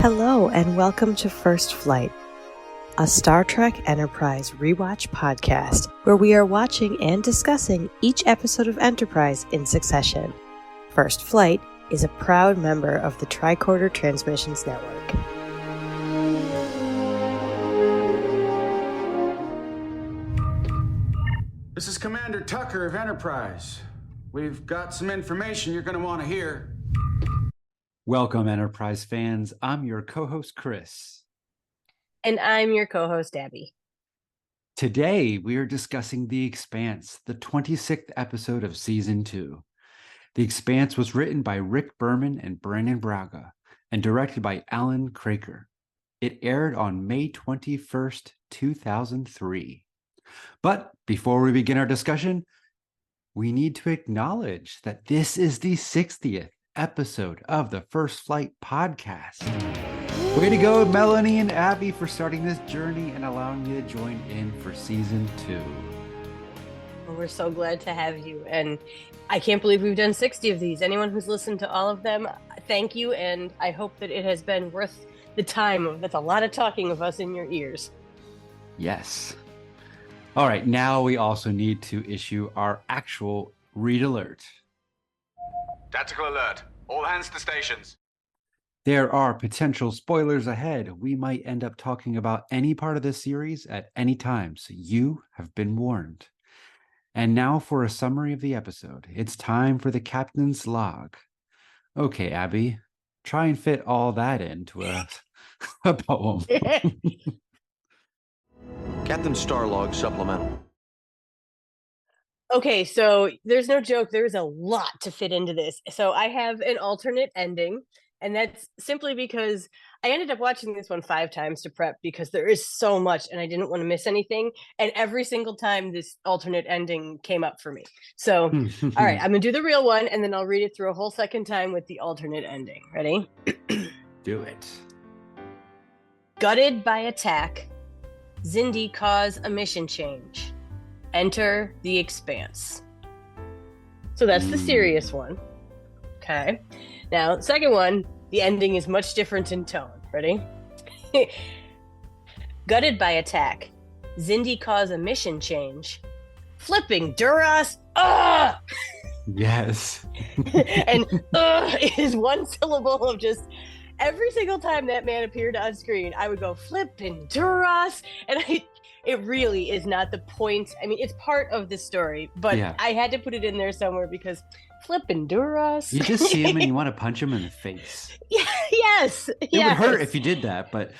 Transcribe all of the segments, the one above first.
Hello and welcome to First Flight, a Star Trek Enterprise rewatch podcast where we are watching and discussing each episode of Enterprise in succession. First Flight is a proud member of the Tricorder Transmissions Network. This is Commander Tucker of Enterprise. We've got some information you're going to want to hear. Welcome, Enterprise fans. I'm your co-host, Chris. And I'm your co-host, Abby. Today, we are discussing The Expanse, the 26th episode of Season 2. The Expanse was written by Rick Berman and Brandon Braga and directed by Alan Craker. It aired on May 21st, 2003. But before we begin our discussion, we need to acknowledge that this is the 60th episode of the First Flight podcast. Way to go, Melanie and Abby, for starting this journey and allowing me to join in for season 2. Well, we're so glad to have you, and I can't believe we've done 60 of these. Anyone who's listened to all of them, thank you, and I hope that it has been worth the time. That's a lot of talking of us in your ears. Yes. All right, now we also need to issue our actual read alert. Tactical alert. All hands to stations. There are potential spoilers ahead. We might end up talking about any part of this series at any time, so you have been warned. And now for a summary of the episode. It's time for the captain's log. Okay, Abby, try and fit all that into a poem. Captain Starlog supplemental. Okay, so there's no joke. There's a lot to fit into this. So I have an alternate ending, and that's simply because I ended up watching this one 5 times to prep because there is so much and I didn't want to miss anything. And every single time this alternate ending came up for me. So, all right, I'm going to do the real one and then I'll read it through a whole second time with the alternate ending. Ready? Do it. Gutted by attack, Xindi cause a mission change. Enter the Expanse. So that's the serious one. Okay. Now, second one, the ending is much different in tone. Ready? Gutted by attack, Xindi cause a mission change. Flipping Duras. Yes. And is one syllable of just every single time that man appeared on screen, I would go flipping Duras, and it really is not the point. I mean, it's part of the story, but yeah. I had to put it in there somewhere because flipping Duras. You just see him and you want to punch him in the face. Yeah, yes. It would hurt if you did that, but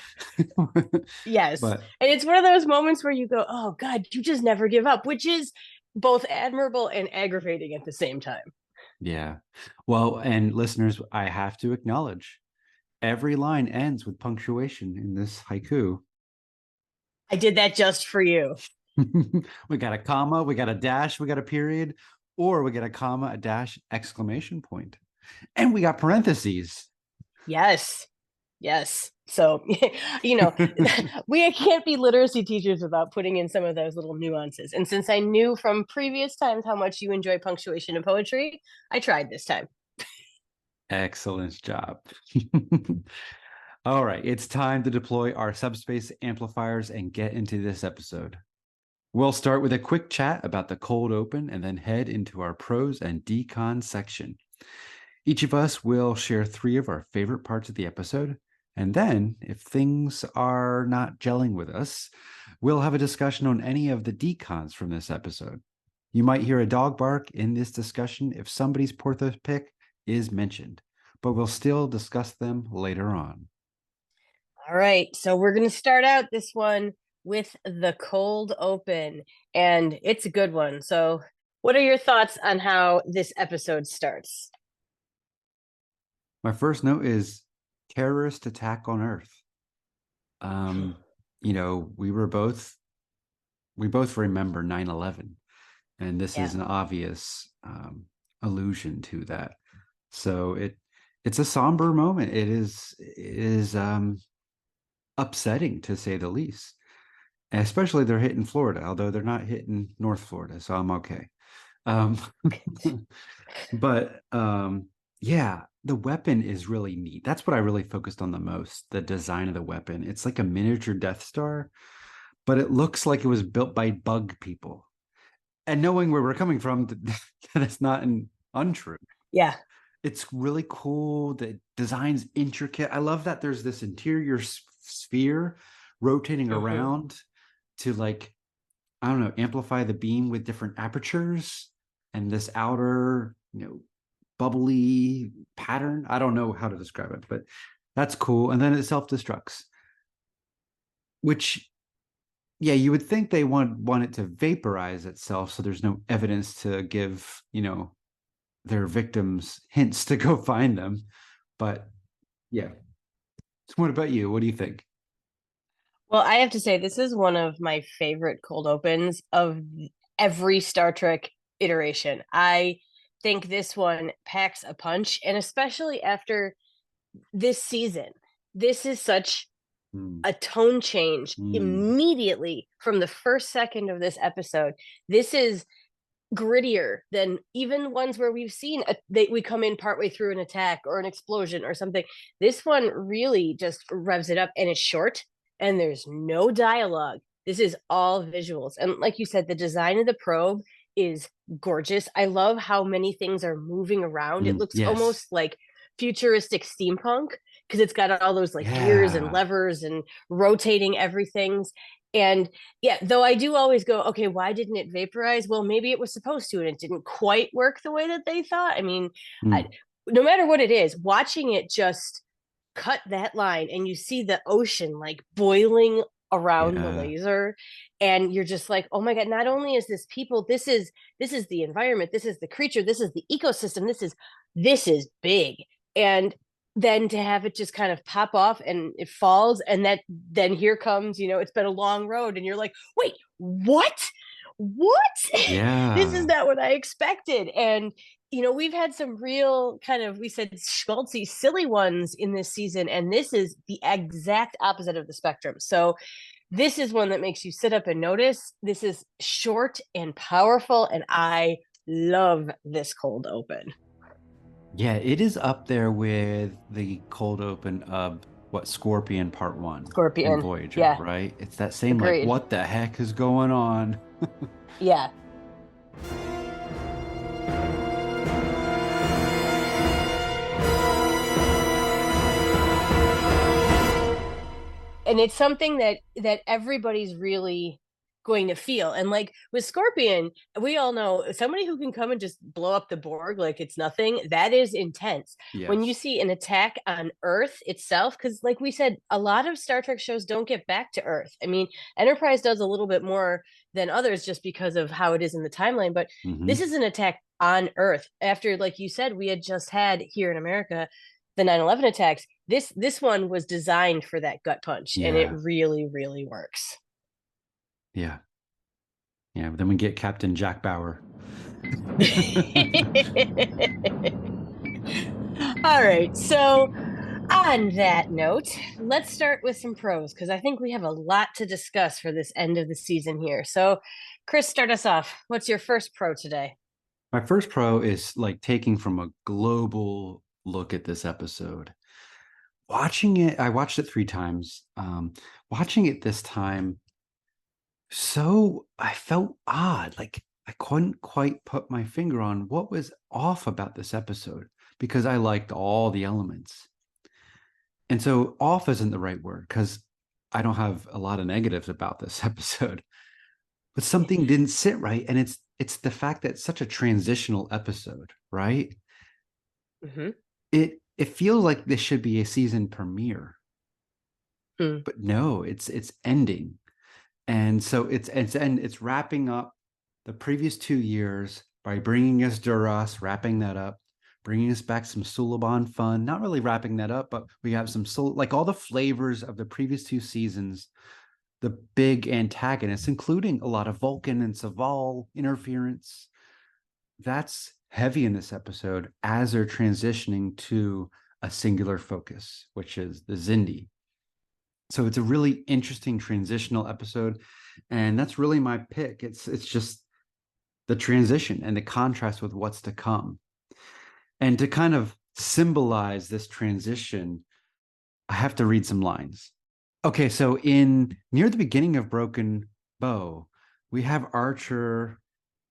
yes. And it's one of those moments where you go, oh God, you just never give up, which is both admirable and aggravating at the same time. Yeah. Well, and listeners, I have to acknowledge every line ends with punctuation in this haiku. I did that just for you. We got a comma, we got a dash, we got a period, or we got a comma, a dash, exclamation point. And we got parentheses. Yes. So, we can't be literacy teachers without putting in some of those little nuances. And since I knew from previous times how much you enjoy punctuation and poetry, I tried this time. Excellent job. All right, it's time to deploy our subspace amplifiers and get into this episode. We'll start with a quick chat about the cold open and then head into our pros and decons section. Each of us will share 3 of our favorite parts of the episode, and then, if things are not gelling with us, we'll have a discussion on any of the decons from this episode. You might hear a dog bark in this discussion if somebody's Porthos Pick is mentioned, but we'll still discuss them later on. All right, so we're going to start out this one with the cold open, and it's a good one. So what are your thoughts on how this episode starts? My first note is terrorist attack on Earth. We both remember 9/11, and this is an obvious allusion to that. So it's a somber moment. It is upsetting, to say the least. And especially they're hitting Florida, although they're not hitting North Florida, so I'm okay. But Yeah, the weapon is really neat. That's what I really focused on the most, the design of the weapon. It's like a miniature Death Star, but it looks like it was built by bug people. And knowing where we're coming from, that is not untrue. Yeah. It's really cool. The design's intricate. I love that there's this interior sphere rotating around to, like, I don't know, amplify the beam with different apertures, and this outer, bubbly pattern. I don't know how to describe it, but that's cool. And then it self-destructs, which, yeah, you would think they want it to vaporize itself so there's no evidence to give, their victims hints to go find them. But yeah. So what about you? What do you think? Well, I have to say, this is one of my favorite cold opens of every Star Trek iteration. I think this one packs a punch, and especially after this season, this is such a tone change immediately from the first second of this episode. This is grittier than even ones where we've seen we come in partway through an attack or an explosion or something. This one really just revs it up, and it's short, and there's no dialogue. This is all visuals, and like you said, the design of the probe is gorgeous. I love how many things are moving around. It looks Yes. almost like futuristic steampunk, because it's got all those like gears and levers and rotating everything. And yeah, though I do always go, okay, why didn't it vaporize? Well, maybe it was supposed to, and it didn't quite work the way that they thought. I mean, no matter what it is, watching it just cut that line, and you see the ocean like boiling around the laser, and you're just like, oh my God, not only is this people, this is the environment, this is the creature, this is the ecosystem, this is big. And then to have it just kind of pop off and it falls, and then here comes, it's been a long road, and you're like, wait, what? Yeah. This is not what I expected. And we've had some real kind of, we said, schmaltzy, silly ones in this season, and this is the exact opposite of the spectrum. So this is one that makes you sit up and notice. This is short and powerful, and I love this cold open. Yeah, it is up there with the cold open of Scorpion Part 1. Scorpion. And Voyager, yeah. Right? It's that same, Agreed. like, what the heck is going on? Yeah. And it's something that everybody's really going to feel. And like with Scorpion, we all know somebody who can come and just blow up the Borg like it's nothing, that is intense. Yes. When you see an attack on Earth itself, because like we said, a lot of Star Trek shows don't get back to Earth. I mean, Enterprise does a little bit more than others just because of how it is in the timeline, but this is an attack on Earth. After, like you said, we had just had here in America the 9/11 attacks. This one was designed for that gut punch, and it really, really works. Yeah. But then we get Captain Jack Bauer. All right. So on that note, let's start with some pros, because I think we have a lot to discuss for this end of the season here. So Chris, start us off. What's your first pro today? My first pro is like taking from a global look at this episode. Watching it, I watched it 3 times. Watching it this time, so I felt odd. Like I couldn't quite put my finger on what was off about this episode, because I liked all the elements. And so off isn't the right word, because I don't have a lot of negatives about this episode. But something didn't sit right, and it's the fact that it's such a transitional episode, right? It feels like this should be a season premiere, but no, it's ending. And so it's wrapping up the previous 2 years by bringing us Duras, wrapping that up, bringing us back some Suliban fun, not really wrapping that up, but we have some like all the flavors of the previous 2 seasons, the big antagonists, including a lot of Vulcan and Saval interference. That's heavy in this episode as they're transitioning to a singular focus, which is the Xindi. So it's a really interesting transitional episode, and that's really my pick. It's just the transition and the contrast with what's to come. And to kind of symbolize this transition, I have to read some lines. Okay, so in near the beginning of Broken Bow, we have Archer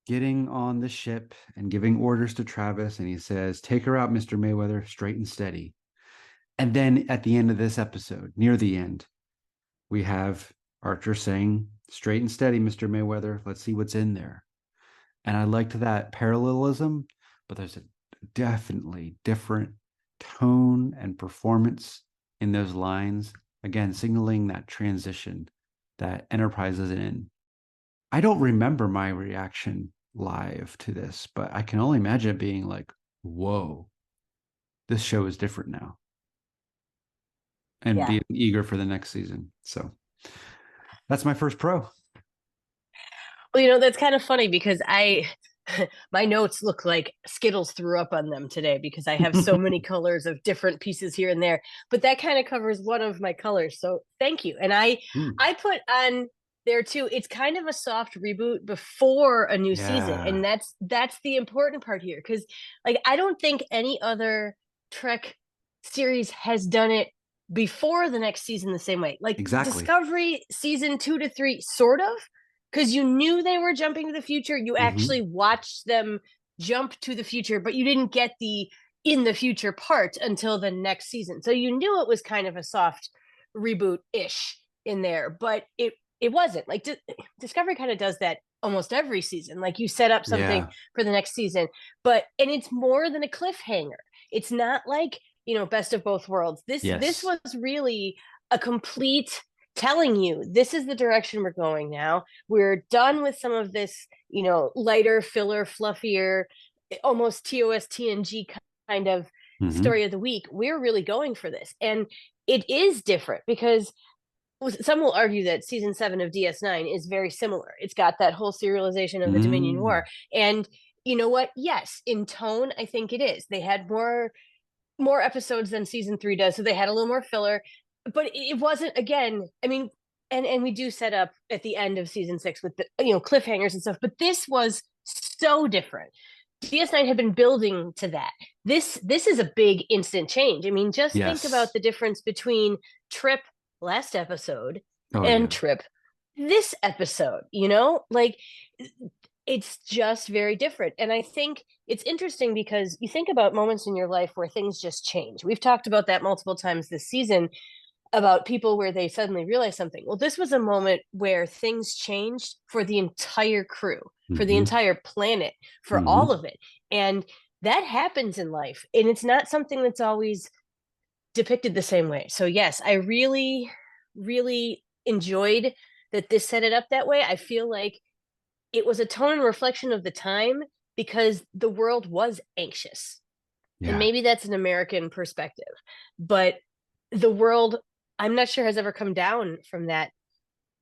getting on the ship and giving orders to Travis, and he says, "Take her out, Mr. Mayweather, straight and steady." And then at the end of this episode, near the end, we have Archer saying, "Straight and steady, Mr. Mayweather. Let's see what's in there." And I liked that parallelism, but there's a definitely different tone and performance in those lines. Again, signaling that transition that Enterprise is in. I don't remember my reaction live to this, but I can only imagine it being like, whoa, this show is different now. And being eager for the next season. So that's my first pro. Well, that's kind of funny because my notes look like Skittles threw up on them today because I have so many colors of different pieces here and there, but that kind of covers one of my colors. So thank you. And I put on there too, it's kind of a soft reboot before a new season. And that's the important part here. Cause like, I don't think any other Trek series has done it before the next season the same way. Like Discovery season 2 to 3, sort of, because you knew they were jumping to the future. You actually watched them jump to the future, but you didn't get the in the future part until the next season. So you knew it was kind of a soft reboot-ish in there, but it wasn't. Like Discovery kind of does that almost every season. Like you set up something for the next season, and it's more than a cliffhanger. It's not like, Best of Both Worlds. This was really a complete telling you this is the direction we're going now. We're done with some of this, lighter, filler, fluffier, almost TOS TNG kind of story of the week. We're really going for this. And it is different because some will argue that season 7 of DS9 is very similar. It's got that whole serialization of the Dominion War. And you know what? Yes, in tone, I think it is. They had more episodes than season 3 does, so they had a little more filler, but it wasn't, again, I mean, and we do set up at the end of season 6 with the cliffhangers and stuff, but this was so different. DS9 had been building to that. This is a big instant change. I mean, just think about the difference between Trip last episode and Trip this episode, like it's just very different. And I think it's interesting because you think about moments in your life where things just change. We've talked about that multiple times this season, about people where they suddenly realize something. Well, this was a moment where things changed for the entire crew, for the entire planet, for all of it. And that happens in life. And it's not something that's always depicted the same way. So yes, I really, really enjoyed that this set it up that way. I feel like it was a tone and reflection of the time because the world was anxious. And maybe that's an American perspective, but the world, I'm not sure, has ever come down from that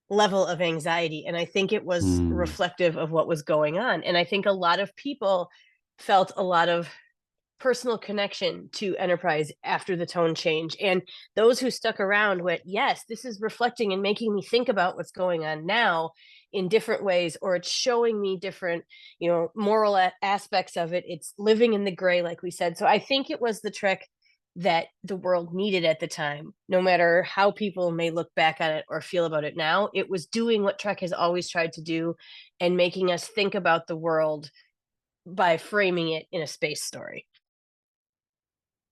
level of anxiety. And I think it was reflective of what was going on. And I think a lot of people felt a lot of personal connection to Enterprise after the tone change. And those who stuck around went, yes, this is reflecting and making me think about what's going on now in different ways, or it's showing me different, moral aspects of it. It's living in the gray, like we said. So I think it was the Trek that the world needed at the time. No matter how people may look back on it or feel about it now, it was doing what Trek has always tried to do and making us think about the world by framing it in a space story.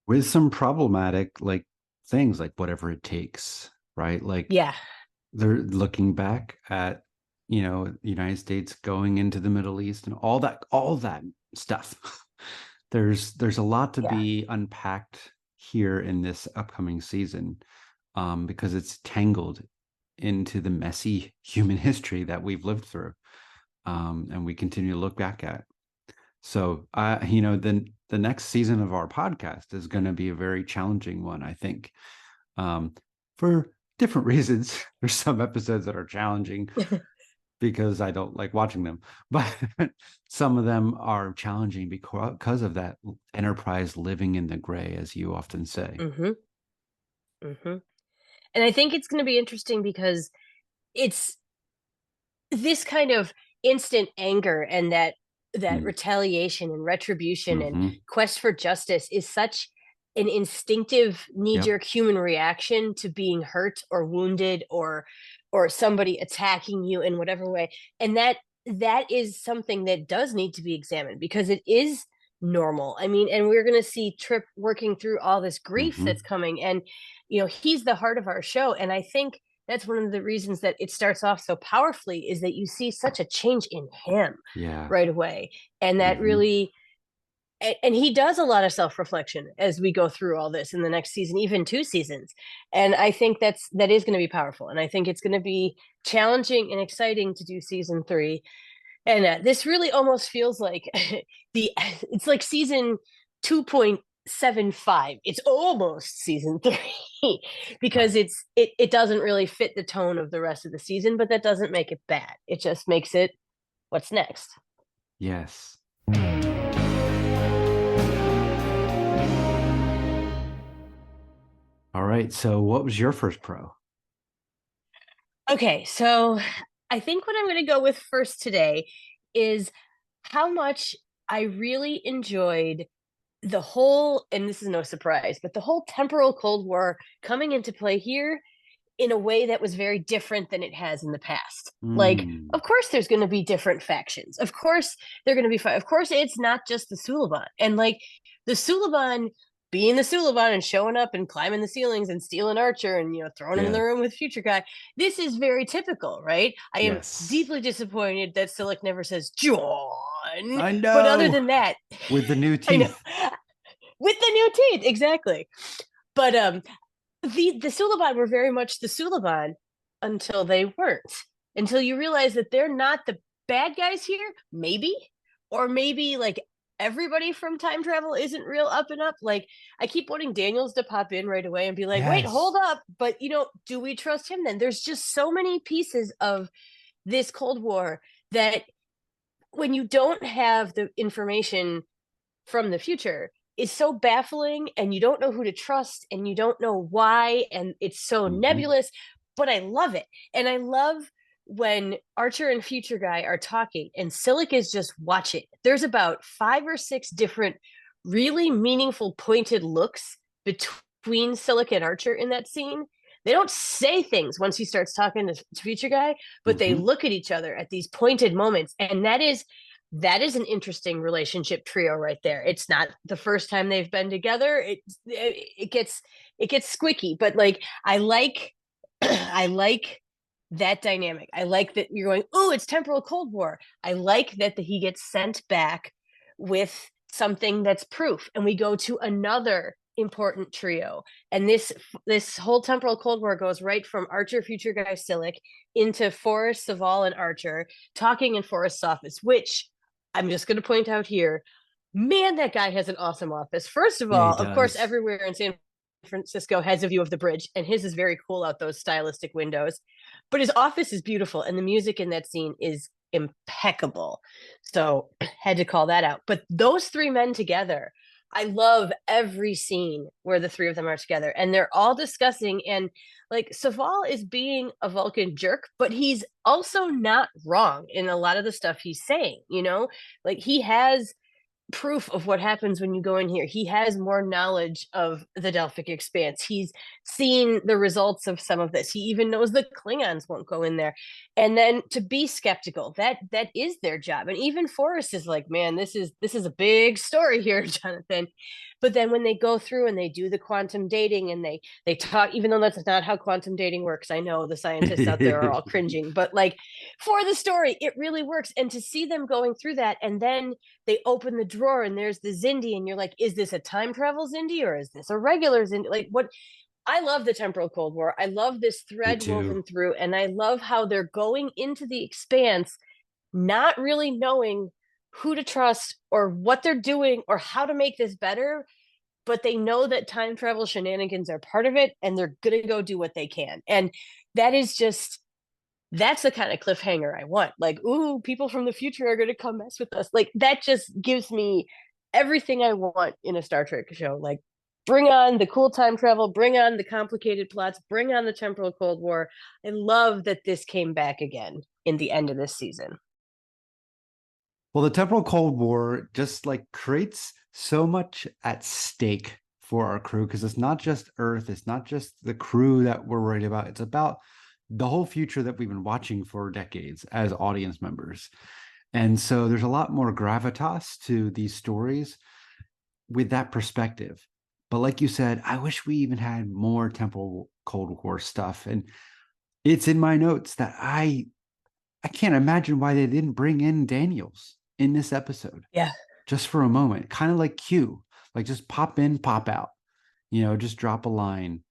With some problematic things like whatever it takes, right? They're looking back at, the United States going into the Middle East and all that stuff. There's a lot to be unpacked here in this upcoming season, because it's tangled into the messy human history that we've lived through, and we continue to look back at. So, the next season of our podcast is going to be a very challenging one, I think, for different reasons. There's some episodes that are challenging because I don't like watching them, but some of them are challenging because of that Enterprise living in the gray, as you often say. And I think it's going to be interesting because it's this kind of instant anger and that retaliation and retribution and quest for justice is such an instinctive knee-jerk human reaction to being hurt or wounded or somebody attacking you in whatever way. And that is something that does need to be examined because it is normal. I mean, and we're going to see Trip working through all this grief that's coming, and he's the heart of our show, and I think that's one of the reasons that it starts off so powerfully is that you see such a change in him right away, and that really and he does a lot of self-reflection as we go through all this in the next season, even 2 seasons. And I think that is going to be powerful. And I think it's going to be challenging and exciting to do season 3. And this really almost feels like it's like season 2.75. It's almost season 3 because it doesn't really fit the tone of the rest of the season, but that doesn't make it bad. It just makes it what's next. Yes. All right. So what was your first pro? Okay. So I think what I'm going to go with first today is how much I really enjoyed the whole, and this is no surprise, but the whole temporal Cold War coming into play here in a way that was very different than it has in the past. Like, of course, there's going to be different factions. Of course, they're going to be Of course, it's not just the Suliban. And like the Suliban being the Suliban and showing up and climbing the ceilings and stealing Archer and throwing him in the room with Future Guy. This is very typical, right? I am deeply disappointed that Silik never says John. I know. But other than that, with the new teeth. With the new teeth, exactly. But the Suliban were very much the Suliban until they weren't. Until you realize that they're not the bad guys here, maybe. Or maybe like everybody from time travel isn't real up and up. Like I keep wanting Daniels to pop in right away and be like, wait, hold up. But do we trust him then? There's just so many pieces of this Cold War that when you don't have the information from the future, it's so baffling and you don't know who to trust and you don't know why. And it's so nebulous, but I love it. And I love when Archer and Future Guy are talking and Silik is just watching. There's about 5 or 6 different really meaningful pointed looks between Silik and Archer in that scene. They don't say things once he starts talking to Future Guy, but they look at each other at these pointed moments. And that is an interesting relationship trio right there. It's not the first time they've been together. It gets squicky, but like I like that dynamic. I like that you're going, oh, it's temporal Cold War. I like that he gets sent back with something that's proof, and we go to another important trio. And this whole temporal Cold War goes right from Archer, Future Guy, Silik into Forrest, Saval, and Archer talking in Forrest's office, which I'm just going to point out here. Man, that guy has an awesome office. First of all, of course, everywhere in San Francisco has a view of the bridge, and his is very cool out those stylistic windows. But his office is beautiful, and the music in that scene is impeccable. So had to call that out. But those 3 men together, I love every scene where the 3 of them are together, and they're all discussing. And like Saval is being a Vulcan jerk, but he's also not wrong in a lot of the stuff he's saying. Like he has proof of what happens when you go in here. He has more knowledge of the Delphic Expanse. He's seen the results of some of this. He even knows the Klingons won't go in there. And then to be skeptical, that is their job. And even Forrest is like, man, this is a big story here, Jonathan. But then when they go through and they do the quantum dating and they talk, even though that's not how quantum dating works, I know the scientists out there are all cringing, but like for the story, it really works. And to see them going through that, and then they open the drawer and there's the Xindi, and you're like, is this a time travel Xindi or is this a regular Xindi? Like what? I love the temporal Cold War. I love this thread woven through, and I love how they're going into the Expanse not really knowing who to trust or what they're doing or how to make this better, but they know that time travel shenanigans are part of it, and they're gonna go do what they can. And that's the kind of cliffhanger I want. Like, ooh, people from the future are gonna come mess with us. Like that just gives me everything I want in a Star Trek show. Like bring on the cool time travel, bring on the complicated plots, bring on the temporal Cold War. I love that this came back again in the end of this season. Well, the temporal Cold War just like creates so much at stake for our crew, because it's not just Earth, it's not just the crew that we're worried about, it's about the whole future that we've been watching for decades as audience members. And so there's a lot more gravitas to these stories with that perspective. But like you said, I wish we even had more Temple Cold War stuff. And it's in my notes that I can't imagine why they didn't bring in Daniels in this episode. Yeah. Just for a moment, kind of like Q, like just pop in, pop out, just drop a line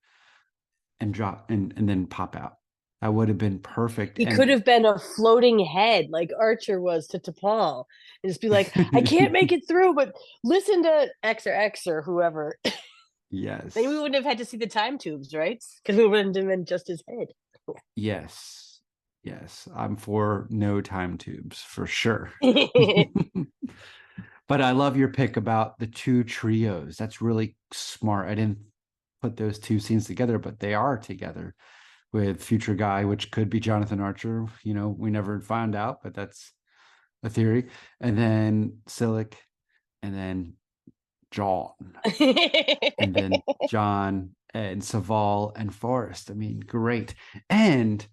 and drop and then pop out. That would have been perfect. He could have been a floating head like Archer was to T'Pol and just be like, I can't make it through, but listen to X or whoever. Yes. Then we wouldn't have had to see the time tubes, right? Because we wouldn't have been just his head. Yes. I'm for no time tubes for sure. But I love your pick about the two trios. That's really smart. I didn't put those two scenes together, but they are together with Future Guy, which could be Jonathan Archer. We never found out, but that's a theory. And then Silic, and then John, and then John and Saval and Forrest. I mean, great. And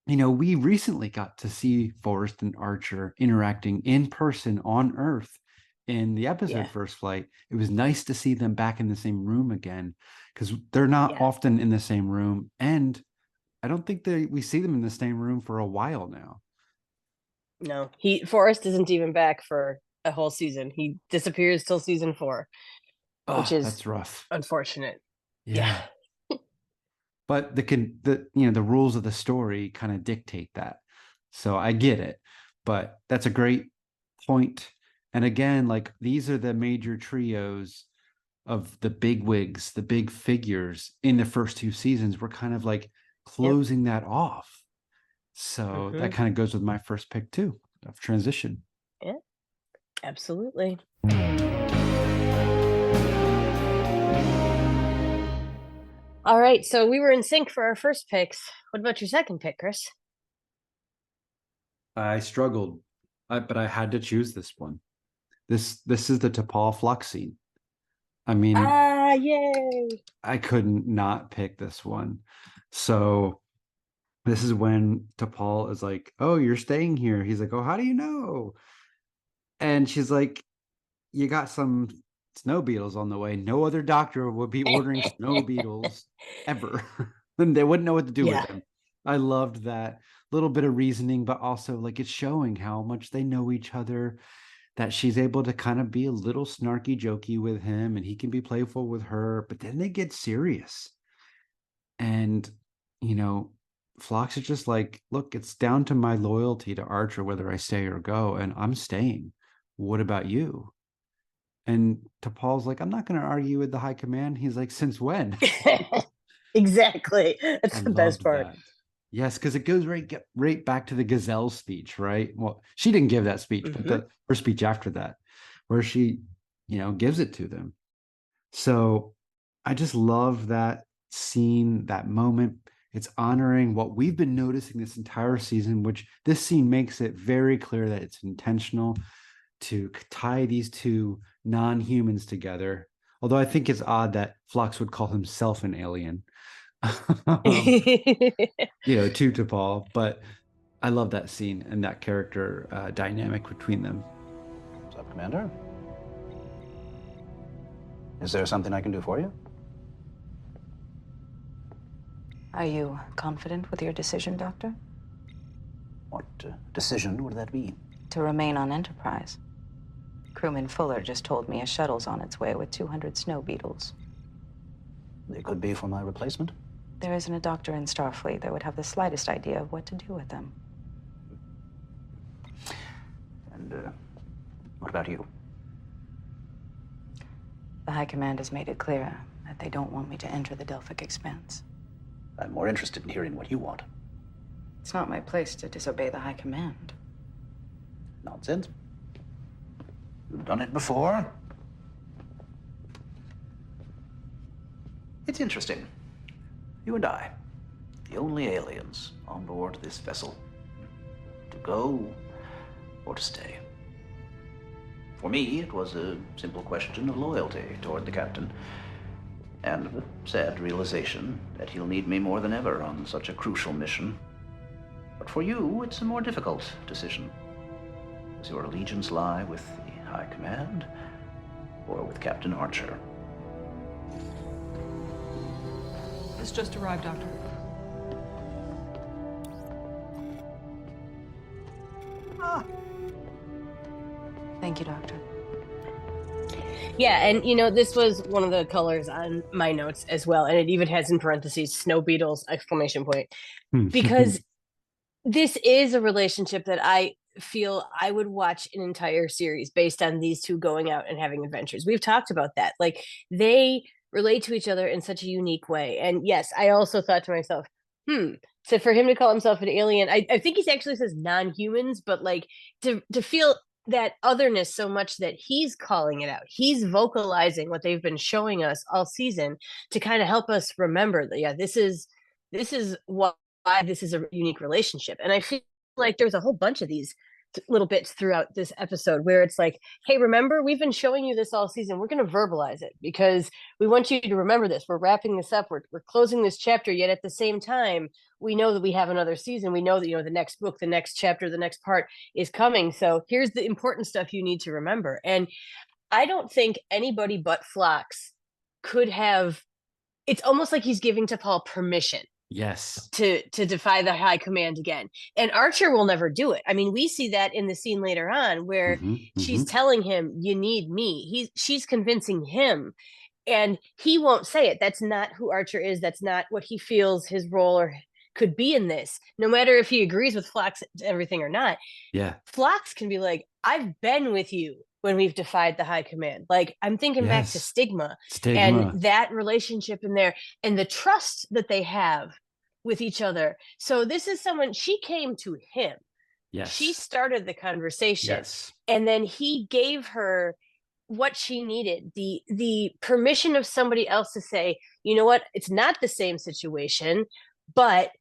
we recently got to see Forrest and Archer interacting in person on Earth in the episode First Flight. It was nice to see them back in the same room again, because they're not often in the same room. And I don't think we see them in the same room for a while now. No, Forrest isn't even back for a whole season. He disappears till season 4, which is that's rough. Unfortunate. Yeah. But the rules of the story kind of dictate that. So I get it. But that's a great point. And again, like, these are the major trios of the big wigs, the big figures in the first 2 seasons. We're kind of like closing that off. So that kind of goes with my first pick too, of transition. Yeah, absolutely. All right, so we were in sync for our first picks. What about your second pick, Chris? I struggled, but I had to choose this one. This is the T'Pol Phlox scene. I mean, yay! I couldn't not pick this one. So this is when T'Pol is like, "Oh, you're staying here." He's like, "Oh, how do you know?" And she's like, "You got some snow beetles on the way. No other doctor would be ordering snow beetles ever." Then they wouldn't know what to do with them. I loved that little bit of reasoning, but also like it's showing how much they know each other, that she's able to kind of be a little snarky jokey with him and he can be playful with her, but then they get serious. And, Phlox is just like, "Look, it's down to my loyalty to Archer, whether I stay or go, and I'm staying. What about you?" And T'Pol's like, "I'm not going to argue with the high command." He's like, "Since when?" Exactly. That's the best part. That. Yes, because it goes right back to the Gazelle speech, right? Well, she didn't give that speech, but her speech after that, where she, gives it to them. So I just love that scene, that moment. It's honoring what we've been noticing this entire season, which this scene makes it very clear that it's intentional to tie these two non-humans together. Although I think it's odd that Phlox would call himself an alien, to T'Pol. But I love that scene and that character dynamic between them. What's up, Commander? Is there something I can do for you? Are you confident with your decision, Doctor? What decision would that be? To remain on Enterprise. Crewman Fuller just told me a shuttle's on its way with 200 snow beetles. They could be for my replacement. There isn't a doctor in Starfleet that would have the slightest idea of what to do with them. And what about you? The High Command has made it clear that they don't want me to enter the Delphic Expanse. I'm more interested in hearing what you want. It's not my place to disobey the High Command. Nonsense. You've done it before. It's interesting. You and I, the only aliens on board this vessel. To go or to stay. For me, it was a simple question of loyalty toward the captain. and the sad realization that he'll need me more than ever on such a crucial mission. But for you, it's a more difficult decision. Does your allegiance lie with the High Command or with Captain Archer? This just arrived, Doctor. Thank you, Doctor. Yeah, and this was one of the colors on my notes as well, and it even has in parentheses snow beetles exclamation point, because this is a relationship that I feel I would watch an entire series based on these two going out and having adventures. We've talked about that. Like, they relate to each other in such a unique way. And yes, I also thought to myself, so for him to call himself an alien, I think he actually says non-humans, but like to feel that otherness so much that he's calling it out. He's vocalizing what they've been showing us all season to kind of help us remember that, yeah, this is why this is a unique relationship. And I feel like there's a whole bunch of these little bits throughout this episode where it's like, hey, remember, we've been showing you this all season. We're going to verbalize it because we want you to remember this. We're wrapping this up. We're closing this chapter, yet at the same time, we know that we have another season. We know that, the next book, the next chapter, the next part is coming. So here's the important stuff you need to remember. And I don't think anybody but Phlox could have, it's almost like he's giving T'Pol permission. Yes. To defy the High Command again. And Archer will never do it. I mean, we see that in the scene later on where she's telling him, you need me. She's convincing him, and he won't say it. That's not who Archer is. That's not what he feels his role or could be in this. No matter if he agrees with Phlox everything or not. Yeah. Phlox can be like, I've been with you when we've defied the High Command. Like, I'm thinking back to Stigma and that relationship in there and the trust that they have with each other. So this is someone, she came to him. Yes. She started the conversation. Yes. And then he gave her what she needed, the permission of somebody else to say, you know what, it's not the same situation, but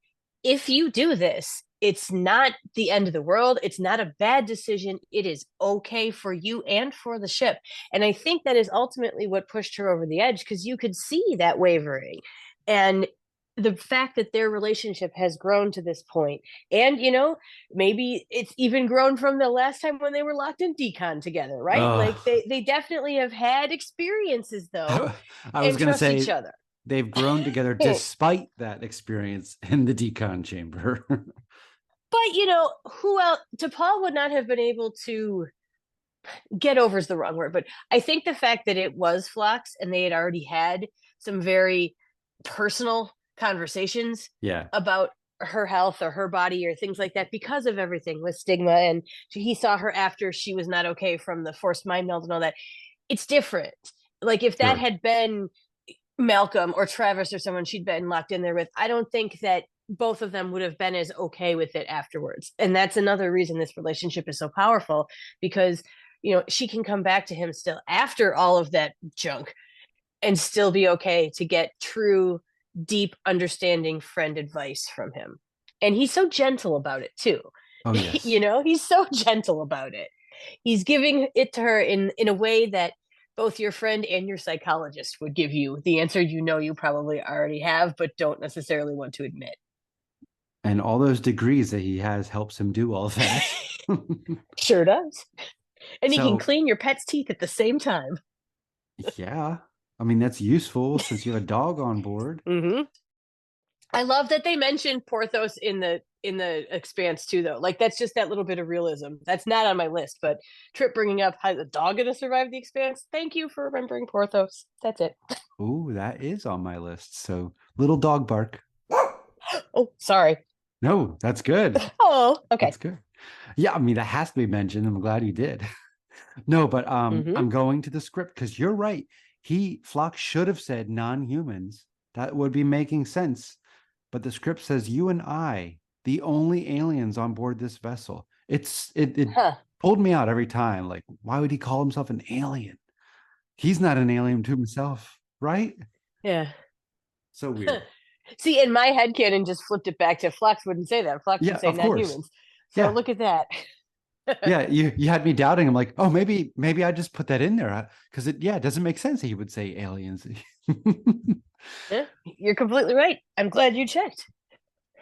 if you do this, it's not the end of the world. It's not a bad decision. It is okay for you and for the ship. And I think that is ultimately what pushed her over the edge, because you could see that wavering. And the fact that their relationship has grown to this point, and maybe it's even grown from the last time when they were locked in Decon together, right? Like they definitely have had experiences, though. I was going to say each other. They've grown together despite that experience in the Decon chamber. But who else? T'Pol would not have been able to get over is the wrong word, but I think the fact that it was Phlox and they had already had some very personal conversations about her health or her body or things like that because of everything with Stigma, and he saw her after she was not okay from the forced mind meld and all that. It's different. Like, if that had been Malcolm or Travis or someone she'd been locked in there with, I don't think that both of them would have been as okay with it afterwards. And that's another reason this relationship is so powerful, because she can come back to him still after all of that junk and still be okay to get true, deep, understanding friend advice from him. And he's so gentle about it too. Oh, yes. He's so gentle about it. He's giving it to her in a way that both your friend and your psychologist would give you the answer you probably already have, but don't necessarily want to admit. And all those degrees that he has helps him do all that. Sure does. And he can clean your pet's teeth at the same time. Yeah. I mean, that's useful since you have a dog on board. I love that they mentioned Porthos in the Expanse too, though. Like, that's just that little bit of realism. That's not on my list, but Trip bringing up how the dog going to survive the Expanse. Thank you for remembering Porthos. That's it. Oh, that is on my list. So, little dog bark. Oh, sorry. No, that's good. Oh, okay. That's good. Yeah, I mean, that has to be mentioned. I'm glad you did. No, but I'm going to the script because you're right. Phlox should have said non-humans. That would be making sense. But the script says you and I, the only aliens on board this vessel. It pulled me out every time. Like, why would he call himself an alien? He's not an alien to himself, right? Yeah. So weird. See, in my head canon just flipped it back to Phlox wouldn't say that. Phlox would say non-humans. So look at that. Yeah, you had me doubting. I'm like, oh, maybe I just put that in there because it doesn't make sense. He would say aliens. Yeah, you're completely right. I'm glad you checked.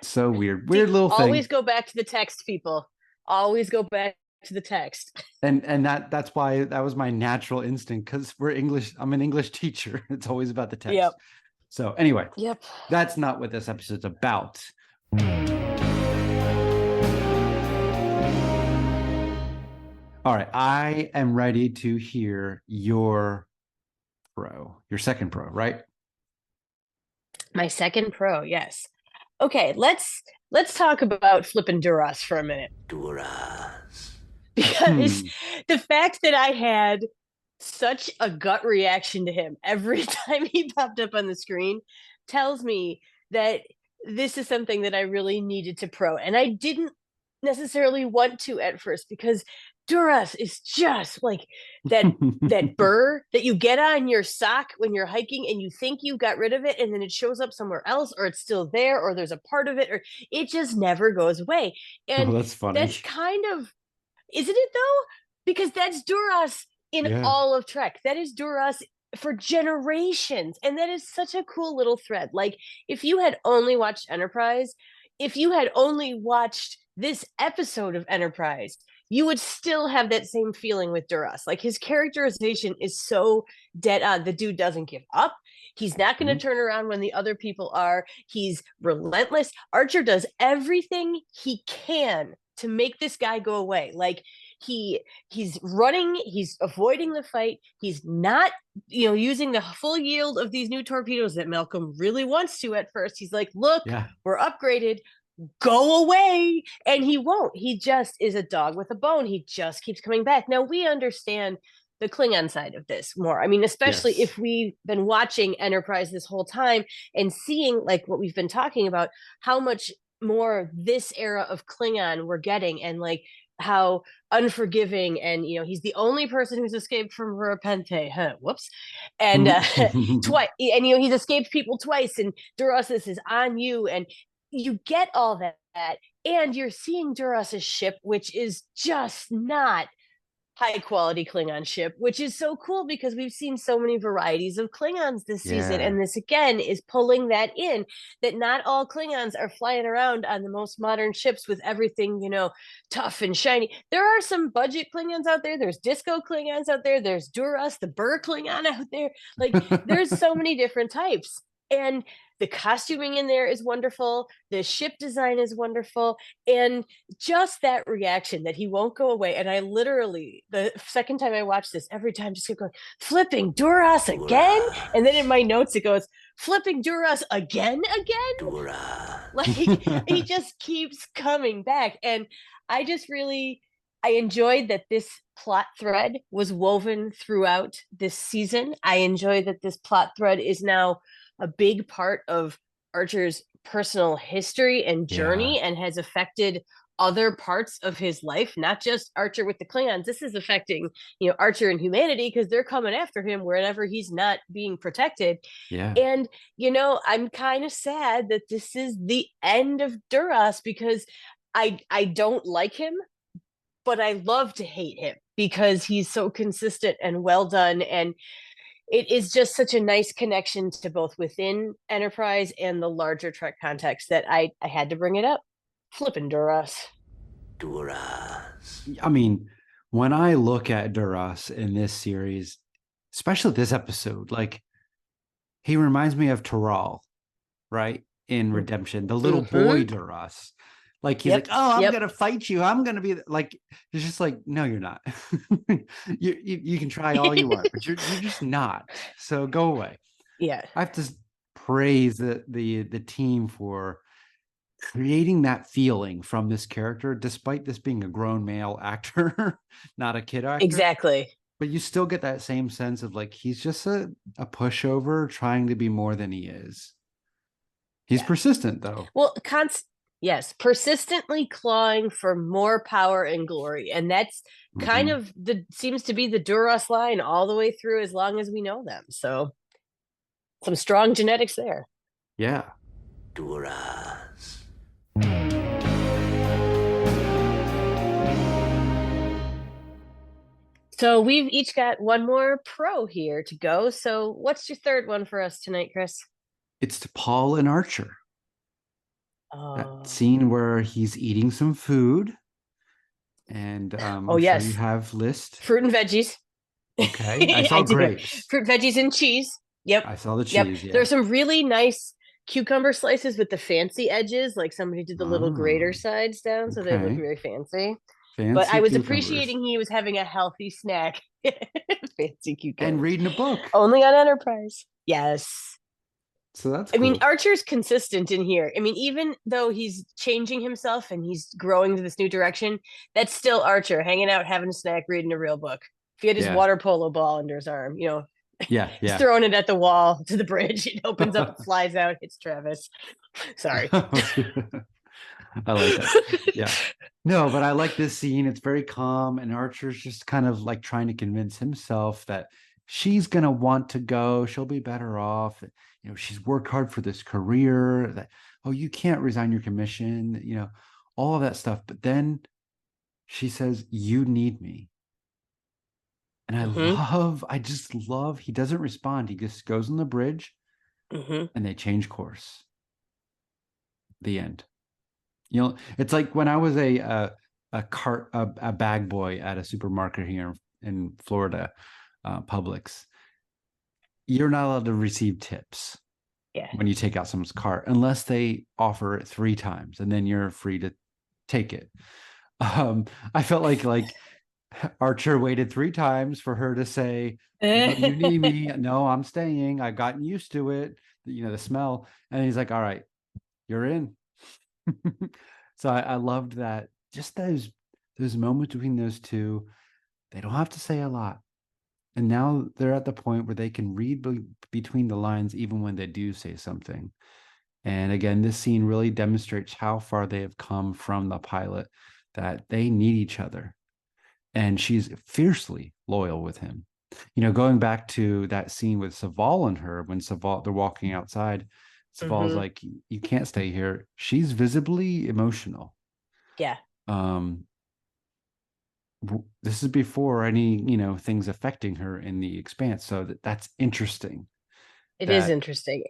So weird See, little always thing. go back to the text, people. Always go back to the text. And that's why that was my natural instinct, because we're English. I'm an English teacher. It's always about the text. Yep. So anyway, Yep. that's not what this episode's about. All right, I am ready to hear your second pro, right? My second pro, yes. Okay, let's talk about flipping Duras for a minute. Duras. Because the fact that I had such a gut reaction to him every time he popped up on the screen tells me that this is something that I really needed to pro. And I didn't necessarily want to at first, because Duras is just like that burr that you get on your sock when you're hiking and you think you got rid of it, and then it shows up somewhere else, or it's still there, or there's a part of it, or it just never goes away. And that's funny. that's kind of, isn't it though? Because that's Duras in all of Trek. That is Duras for generations. And that is such a cool little thread. Like, if you had only watched Enterprise, if you had only watched this episode of Enterprise, you would still have that same feeling with Duras. Like, his characterization is so dead on. The dude doesn't give up. He's not going to turn around when the other people are. He's relentless. Archer does everything he can to make this guy go away. Like, he's running, he's avoiding the fight, he's not using the full yield of these new torpedoes that Malcolm really wants to at first. He's like, look, we're upgraded, go away. And he won't. He just is a dog with a bone. He just keeps coming back. Now, we understand the Klingon side of this more. I mean, especially if we've been watching Enterprise this whole time and seeing, like, what we've been talking about, how much more this era of Klingon we're getting, and like how unforgiving, and he's the only person who's escaped from Repente, whoops, and twice, and he's escaped people twice, and Duras is on you, and you get all that, and you're seeing Duras's ship, which is just not high quality Klingon ship, which is so cool because we've seen so many varieties of Klingons this season. And this again is pulling that in, that not all Klingons are flying around on the most modern ships with everything, tough and shiny. There are some budget Klingons out there. There's disco Klingons out there. There's Duras, the Burr Klingon out there. Like, there's so many different types. And the costuming in there is wonderful. The ship design is wonderful. And just that reaction that he won't go away. And I literally, the second time I watched this, every time just kept going, flipping Duras again? And then in my notes, it goes, flipping Duras again? Like, he just keeps coming back. And I enjoyed that this plot thread was woven throughout this season. I enjoy that this plot thread is now a big part of Archer's personal history and journey, and has affected other parts of his life, not just Archer with the Klingons. This is affecting, Archer and humanity, because they're coming after him wherever he's not being protected. And, I'm kind of sad that this is the end of Duras, because I don't like him, but I love to hate him because he's so consistent and well done. And it is just such a nice connection to both within Enterprise and the larger Trek context that I had to bring it up. Flippin' Duras. I mean, when I look at Duras in this series, especially this episode, like, he reminds me of Taral, right? In Redemption, the little boy Duras. Like, he's like, oh, I'm going to fight you. I'm going to be like, it's just like, no, you're not. you can try all you want, but you're just not. So go away. Yeah. I have to praise the team for creating that feeling from this character, despite this being a grown male actor, not a kid actor. Exactly. But you still get that same sense of, like, he's just a pushover trying to be more than he is. He's persistent, though. Well, yes, persistently clawing for more power and glory. And that's kind of seems to be the Duras line all the way through, as long as we know them. So some strong genetics there. Yeah. So we've each got one more pro here to go. So what's your third one for us tonight, Chris? It's to Paul and Archer. That Oh, scene where he's eating some food. And oh I'm sure you yes, have list. fruit and veggies. Okay. I saw I do. grapes. Fruit, veggies, and cheese. Yep. I saw the Yep. cheese. Yeah. There's some really nice cucumber slices with the fancy edges. Like somebody did the little grater Oh, sides down, so they look okay. very fancy. But Fancy I was cucumbers. appreciating he was having a healthy snack. Fancy And cucumbers. reading a book. Only on Enterprise. Yes. So that's I mean, cool. Archer's consistent in here. I mean, even though he's changing himself and he's growing to this new direction, that's still Archer hanging out, having a snack, reading a real book. If he had his Yeah. water polo ball under his arm, you know, Yeah. he's Yeah. throwing it at the wall to the bridge. It opens up, flies out, hits Travis. Sorry. I like that. Yeah. No, but I like this scene. It's very calm. And Archer's just kind of like trying to convince himself that she's going to want to go. She'll be better off. You know, she's worked hard for this career. That, oh, you can't resign your commission, you know, all of that stuff. But then she says, you need me. And I just love, he doesn't respond. He just goes on the bridge and they change course. The end. You know, it's like when I was a bag boy at a supermarket here in Florida, Publix. You're not allowed to receive tips when you take out someone's cart unless they offer it 3 times, and then you're free to take it. I felt like Archer waited 3 times for her to say, no, you need me. No, I'm staying. I've gotten used to it. You know, the smell. And he's like, all right, you're in. So I loved that. Just those moments between those two. They don't have to say a lot. And now they're at the point where they can read between the lines, even when they do say something. And again, this scene really demonstrates how far they have come from the pilot, that they need each other. And she's fiercely loyal with him. You know, going back to that scene with Saval and her, when they're walking outside, Saval's like, you can't stay here. She's visibly emotional. Yeah. This is before any, you know, things affecting her in the Expanse. So that's interesting. It is interesting.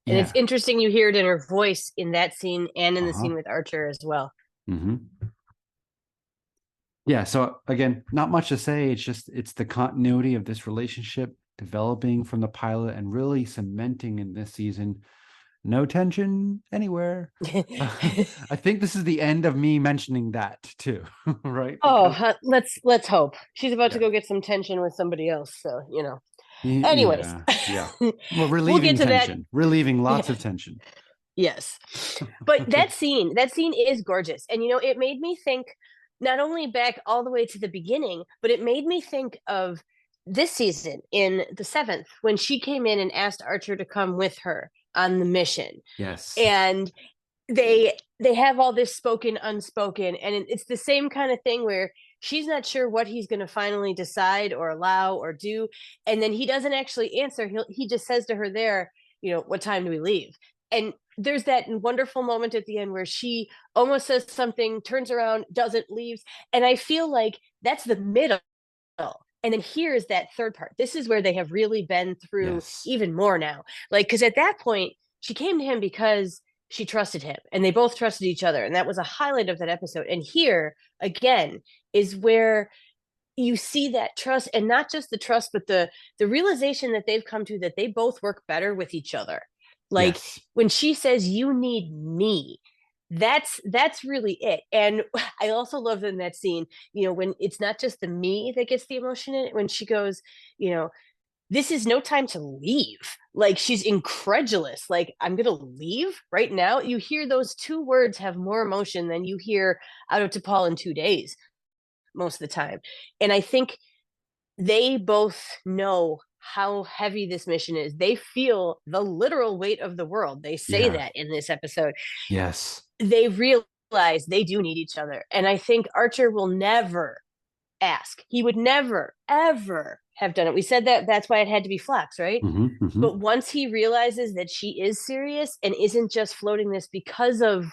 And it's interesting you hear it in her voice in that scene and in the scene with Archer as well. Yeah. So again, not much to say. It's the continuity of this relationship developing from the pilot and really cementing in this season. No tension anywhere. I think this is the end of me mentioning that too, right? Oh, let's hope. She's about to go get some tension with somebody else. So, you know. Anyways. Yeah. Well, relieving we'll get to tension. that. Relieving lots of tension. Yes. But that scene is gorgeous. And, you know, it made me think not only back all the way to the beginning, but it made me think of this season in the 7th when she came in and asked Archer to come with her on the mission. Yes. And they have all this spoken, unspoken, and it's the same kind of thing where she's not sure what he's going to finally decide or allow or do. And then he doesn't actually answer. He just says to her there, you know, what time do we leave? And there's that wonderful moment at the end where she almost says something, turns around, doesn't, leaves. And I feel like that's the middle. And then here is that third part. This is where they have really been through even more now. Like, because at that point, she came to him because she trusted him and they both trusted each other. And that was a highlight of that episode. And here, again, is where you see that trust, and not just the trust, but the realization that they've come to that they both work better with each other. Like when she says, you need me, that's really it. And I also love in that scene, you know, when it's not just the me that gets the emotion in it, when she goes, you know, this is no time to leave. Like she's incredulous. Like, I'm going to leave right now. You hear those 2 words have more emotion than you hear out of T'Pol in 2 days most of the time. And I think they both know how heavy this mission is. They feel the literal weight of the world. They say that in this episode. Yes. They realize they do need each other. And I think Archer will never ask. He would never, ever have done it. We said that's why it had to be Phlox, right? But once he realizes that she is serious and isn't just floating this because of,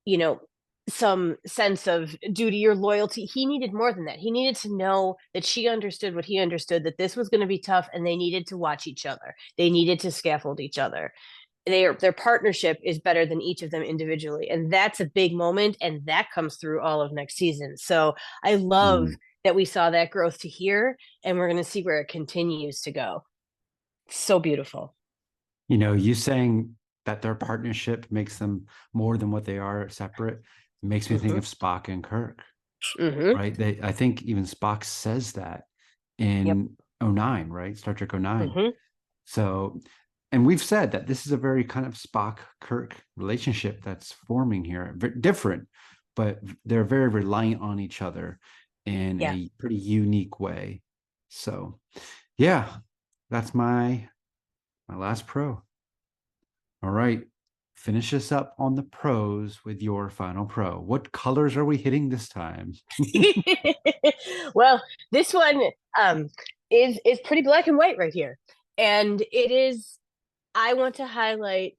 you know, some sense of duty or loyalty. He needed more than that. He needed to know that she understood what he understood, that this was going to be tough, and they needed to watch each other. They needed to scaffold each other. Their partnership is better than each of them individually, and that's a big moment, and that comes through all of next season. So I love that we saw that growth to here, and we're going to see where it continues to go. So beautiful. You know, you saying that their partnership makes them more than what they are separate makes me think of Spock and Kirk, right? I think even Spock says that in 09, right? Star Trek 09. So, and we've said that this is a very kind of Spock-Kirk relationship that's forming here. Different, but they're very reliant on each other in a pretty unique way. So, yeah, that's my last pro. All right. Finish us up on the pros with your final pro. What colors are we hitting this time? Well, this one is pretty black and white right here. And it is, I want to highlight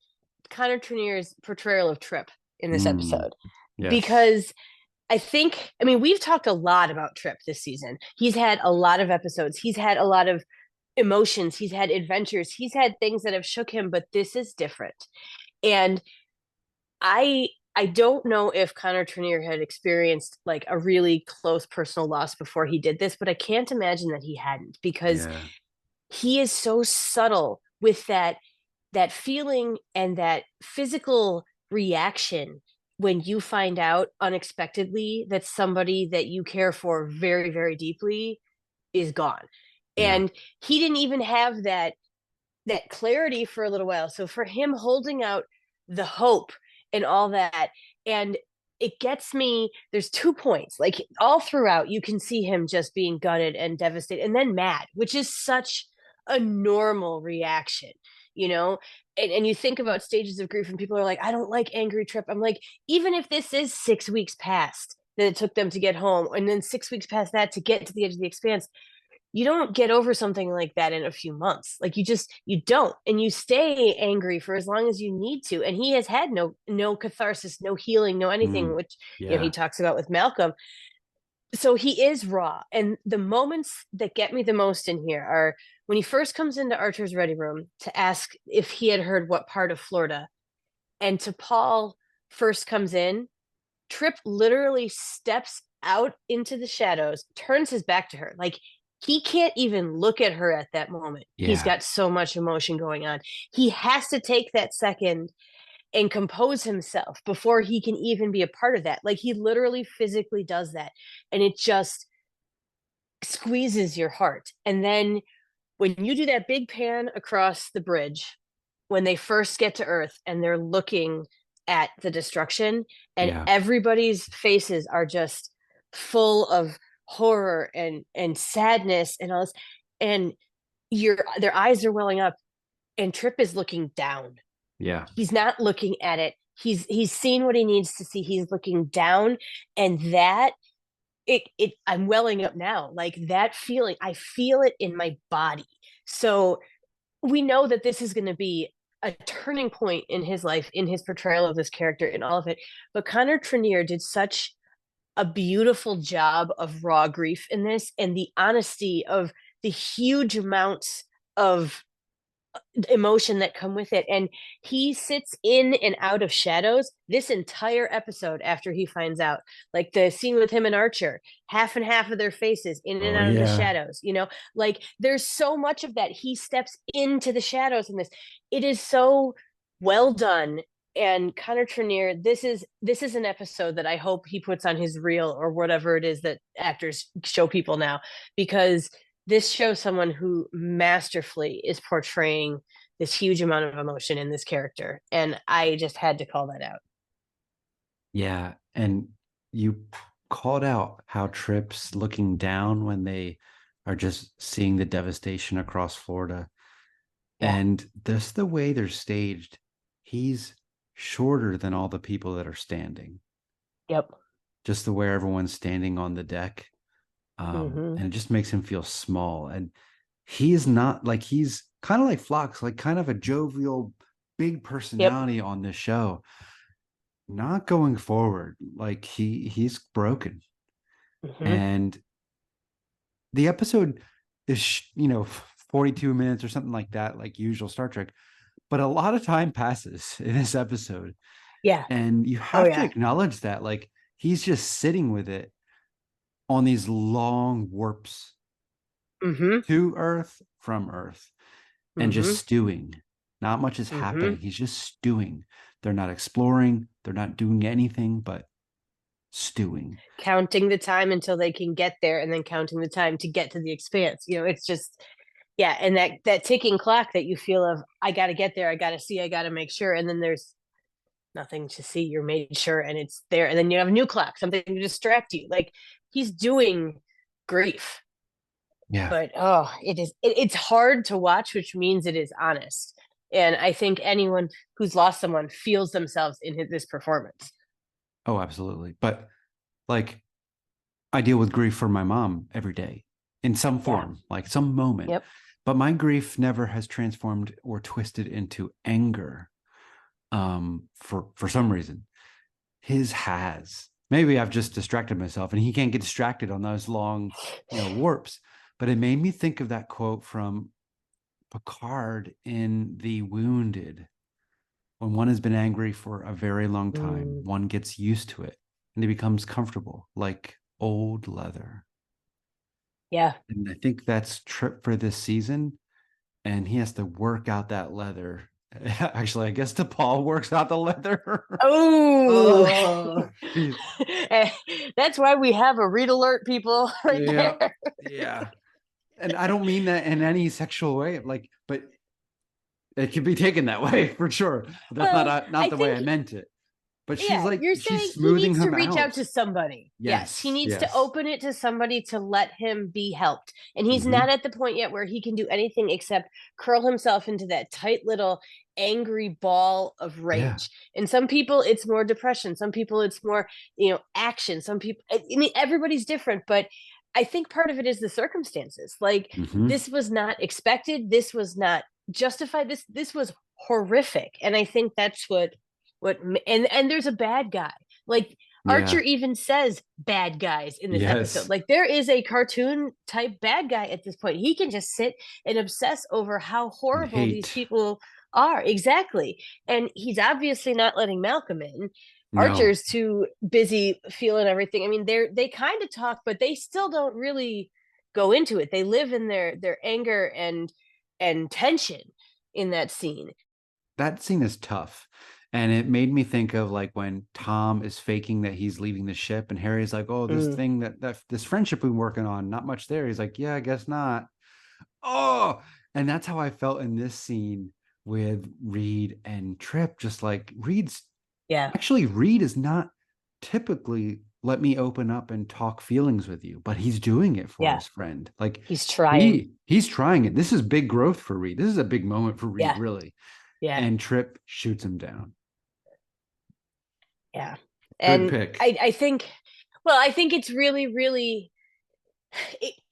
Connor Trinneer's portrayal of Trip in this episode. Yes. Because I mean, we've talked a lot about Trip this season. He's had a lot of episodes. He's had a lot of emotions. He's had adventures. He's had things that have shook him, but this is different. And I don't know if Connor Trinneer had experienced like a really close personal loss before he did this, but I can't imagine that he hadn't, because he is so subtle with that feeling and that physical reaction when you find out unexpectedly that somebody that you care for very, very deeply is gone. And he didn't even have that clarity for a little while. So for him holding out the hope and all that, and it gets me, there's 2 points, like all throughout you can see him just being gutted and devastated and then mad, which is such a normal reaction, you know. And you think about stages of grief and people are like, I don't like angry Trip. I'm like, even if this is 6 weeks past that it took them to get home, and then 6 weeks past that to get to the edge of the expanse, you don't get over something like that in a few months. Like you don't, and you stay angry for as long as you need to. And he has had no catharsis, no healing, no anything, which you know he talks about with Malcolm. So he is raw. And the moments that get me the most in here are when he first comes into Archer's ready room to ask if he had heard what part of Florida, and T'Pol first comes in. Trip literally steps out into the shadows, turns his back to her, like he can't even look at her at that moment. He's got so much emotion going on. He has to take that second and compose himself before he can even be a part of that. Like he literally physically does that, and it just squeezes your heart. And then when you do that big pan across the bridge, when they first get to Earth and they're looking at the destruction, and everybody's faces are just full of horror and sadness and all this, and their eyes are welling up, and Trip is looking down. He's not looking at it. He's seen what he needs to see. He's looking down, and that I'm welling up now. Like that feeling, I feel it in my body. So we know that this is going to be a turning point in his life, in his portrayal of this character, in all of it. But Connor Trinneer did such a beautiful job of raw grief in this, and the honesty of the huge amounts of emotion that come with it. And he sits in and out of shadows this entire episode after he finds out, like the scene with him and Archer, half and half of their faces in and out of the shadows, you know, like there's so much of that. He steps into the shadows in this. It is so well done. And Connor Trinneer, this is an episode that I hope he puts on his reel or whatever it is that actors show people now, because this shows someone who masterfully is portraying this huge amount of emotion in this character. And I just had to call that out. Yeah. And you called out how Trip's looking down when they are just seeing the devastation across Florida. And just the way they're staged, he's shorter than all the people that are standing. Just the way everyone's standing on the deck. And it just makes him feel small. And he is not like, he's kind of like Phlox, like kind of a jovial, big personality on this show. not going forward. Like he's broken. Mhm. And the episode is 42 minutes or something like that, like usual Star Trek, but a lot of time passes in this episode, Yeah. and you Oh have to yeah. acknowledge that, like, he's just sitting with it on these long warps Mhm. to Earth, from Earth, and just Mhm. stewing. Not much is happening. Mhm. He's just stewing. They're not exploring, they're not doing anything but stewing. Counting the time until they can get there, and then counting the time to get to the expanse. It's just, yeah, and that ticking clock that you feel of, I got to get there, I got to see, I got to make sure, and then there's nothing to see. You're made sure, and it's there, and then you have a new clock, something to distract you. Like, he's doing grief, Yeah. but it's hard to watch, which means it is honest. And I think anyone who's lost someone feels themselves in this performance. Oh, absolutely. But like, I deal with grief for my mom every day in some Yeah. form, like some moment. Yep. But my grief never has transformed or twisted into anger. For some reason, his has. Maybe I've just distracted myself, and he can't get distracted on those long, warps. But it made me think of that quote from Picard in The Wounded. When one has been angry for a very long time, one gets used to it, and it becomes comfortable, like old leather. Yeah. And I think that's Trip for this season. And he has to work out that leather. Actually, I guess DePaul works out the leather. Oh, He's- that's why we have a read alert, people, right yeah. there. Yeah. And I don't mean that in any sexual way, like, but it could be taken that way for sure. But that's Well, not I the way I think, meant it. But yeah, you're she's saying he smoothing needs to him reach out out. to somebody. Yes, he Yes. needs to Yes. open it to somebody to let him be helped. And he's Mhm. not at the point yet where he can do anything except curl himself into that tight little angry ball of Yeah. rage. And some people it's more depression, some people it's more, action, some people, I mean, everybody's different, but I think part of it is the circumstances. Like, Mhm. this was not expected, this was not justified, this was horrific. And I think that's and there's a bad guy. Like, Archer Yeah. even says bad guys in this episode. Yes. Like, there is a cartoon type bad guy at this point. He can just sit and obsess over how And horrible these hate. people are. Exactly. And he's obviously not letting Malcolm in. No. Archer's too busy feeling everything. I mean, they kind of talk, but they still don't really go into it. They live in their anger and tension in that scene. That scene is tough. And it made me think of, like, when Tom is faking that he's leaving the ship, and Harry's like, "Oh, this Mm. thing that this friendship we've been working on, not much there." He's like, "Yeah, I guess not." Oh, and that's how I felt in this scene with Reed and Trip. Just like, Yeah. Reed is not typically let me open up and talk feelings with you, but he's doing it for Yeah. his friend. Like, He's trying. he's trying it. This is big growth for Reed. This is a big moment for Reed, Yeah. really. Yeah. And Trip shoots him down. Yeah. Good And pick. I think, well, I think it's really, really,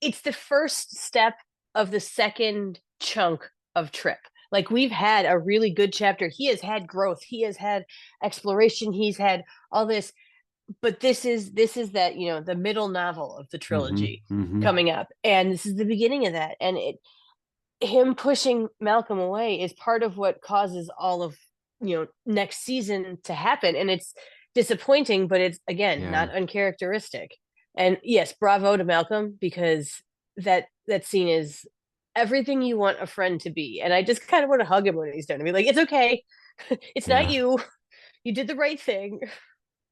it's the first step of the second chunk of Trip. Like, we've had a really good chapter. He has had growth. He has had exploration. He's had all this, but this is that, the middle novel of the trilogy coming up. And this is the beginning of that. And him pushing Malcolm away is part of what causes all of, next season to happen. And it's disappointing, but it's, again, not uncharacteristic. And yes, bravo to Malcolm, because that scene is everything you want a friend to be. And I just kind of want to hug him when he's done. I mean, like, it's okay. It's not you. You did the right thing.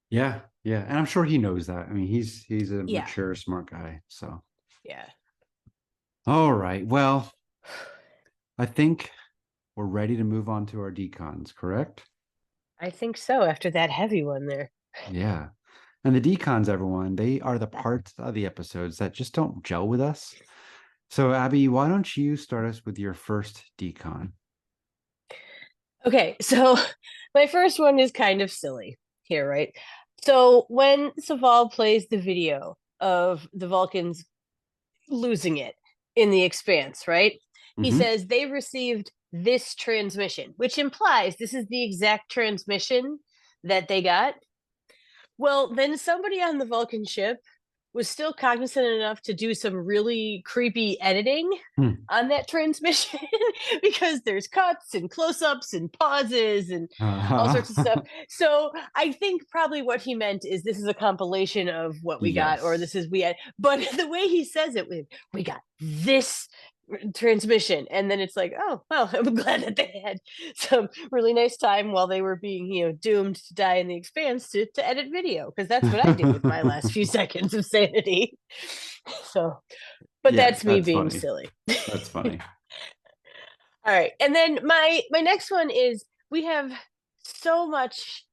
Yeah. And I'm sure he knows that. I mean, he's a Yeah. mature, smart guy. So, Yeah. all right. Well, I think we're ready to move on to our decons, correct? I think so, after that heavy one there. Yeah. And the decons, everyone, they are the parts of the episodes that just don't gel with us. So, Abby, why don't you start us with your first decon? Okay, so my first one is kind of silly here, right? So when Saval plays the video of the Vulcans losing it in the Expanse, right? He says they received this transmission, which implies this is the exact transmission that they got. Well, then somebody on the Vulcan ship was still cognizant enough to do some really creepy editing on that transmission because there's cuts and close-ups and pauses and all sorts of stuff. So I think probably what he meant is this is a compilation of what we got, or this is but the way he says it, we got this transmission, and then it's like, oh well, I'm glad that they had some really nice time while they were being doomed to die in the expanse to edit video, because that's what I did with my last few seconds of sanity. So but Yeah, that's me being funny. silly. That's funny. All right, and then my next one is, we have so much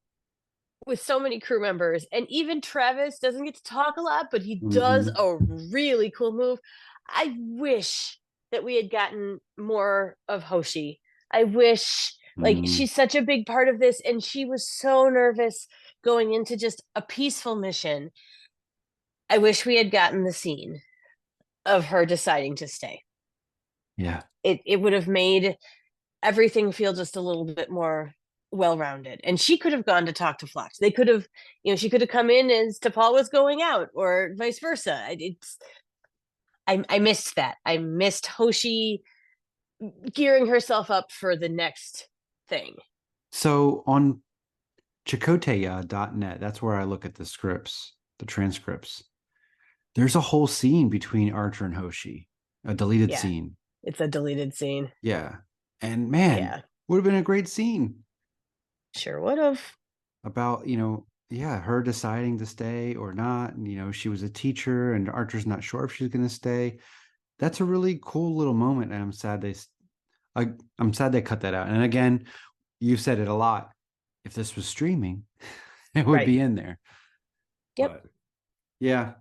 with so many crew members, and even Travis doesn't get to talk a lot, but he does a really cool move. I wish that we had gotten more of Hoshi. I wish, like, she's such a big part of this, and she was so nervous going into just a peaceful mission. I wish we had gotten the scene of her deciding to stay. Yeah. It would have made everything feel just a little bit more well-rounded, and she could have gone to talk to Phlox. They could have, she could have come in as T'Pol was going out, or vice versa. I missed that. I missed Hoshi gearing herself up for the next thing. So on Chakotaya.net, that's where I look at the scripts, the transcripts. There's a whole scene between Archer and Hoshi, a deleted scene. It's a deleted scene. Yeah. And man, would have been a great scene. Sure would have. About, her deciding to stay or not. And, she was a teacher and Archer's not sure if she's going to stay. That's a really cool little moment. And I'm sad they cut that out. And again, you've said it a lot. If this was streaming, it would be in there. Yep. But yeah.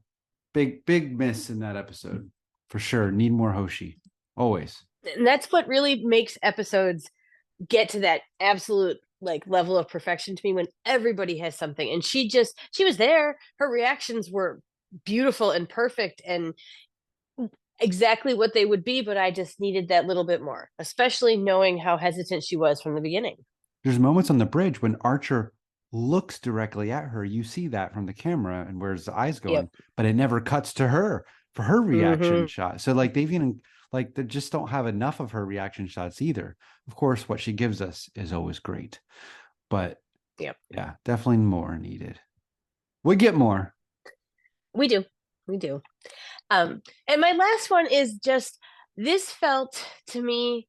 Big miss in that episode. For sure. Need more Hoshi. Always. And that's what really makes episodes get to that absolute level of perfection to me, when everybody has something. And she was there. Her reactions were beautiful and perfect and exactly what they would be, but I just needed that little bit more, especially knowing how hesitant she was from the beginning. There's moments on the bridge when Archer looks directly at her. You see that from the camera and where's the eyes going, but it never cuts to her for her reaction shot. So they've even they just don't have enough of her reaction shots either. Of course, what she gives us is always great, but yeah, definitely more needed. We get more. We do. And my last one is just, this felt to me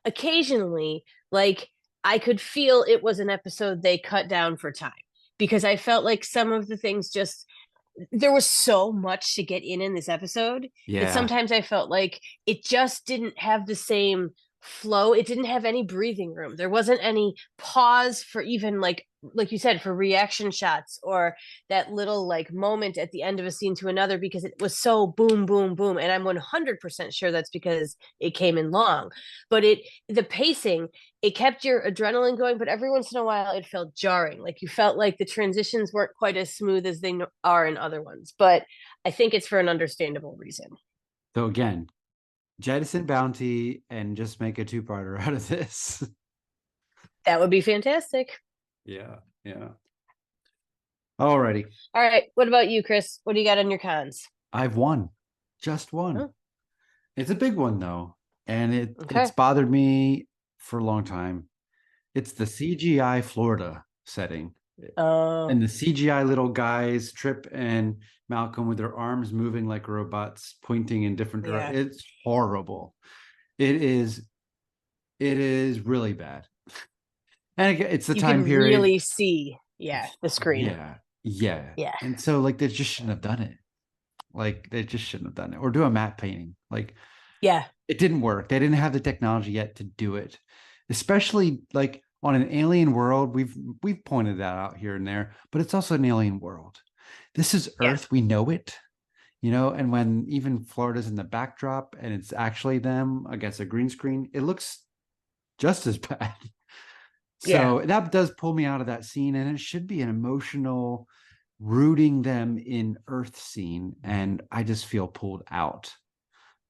occasionally like I could feel it was an episode they cut down for time, because I felt like some of the things there was so much to get in this episode that sometimes I felt like it just didn't have the same flow. It didn't have any breathing room. There wasn't any pause for even like you said, for reaction shots, or that little moment at the end of a scene to another, because it was so boom, boom, boom. And I'm 100% sure that's because it came in long, but the pacing, it kept your adrenaline going, but every once in a while it felt jarring. You felt like the transitions weren't quite as smooth as they are in other ones, but I think it's for an understandable reason. So again, jettison Bounty and just make a two-parter out of this. That would be fantastic. Yeah. Alrighty. All right. What about you, Chris? What do you got on your cons? I've won. Just one. Oh. It's a big one though. And it's bothered me for a long time. It's the CGI Florida setting. And the CGI little guys, Trip and Malcolm, with their arms moving like robots, pointing in different directions. It's horrible. It is really bad. And it's the time period. You can really see, the screen. Yeah. And so they just shouldn't have done it. They just shouldn't have done it. Or do a matte painting. It didn't work. They didn't have the technology yet to do it. Especially on an alien world. We've pointed that out here and there, but it's also an alien world. This is Earth. We know it. And when even Florida's in the backdrop and it's actually them against a green screen, it looks just as bad. So that does pull me out of that scene, and it should be an emotional rooting them in Earth scene. And I just feel pulled out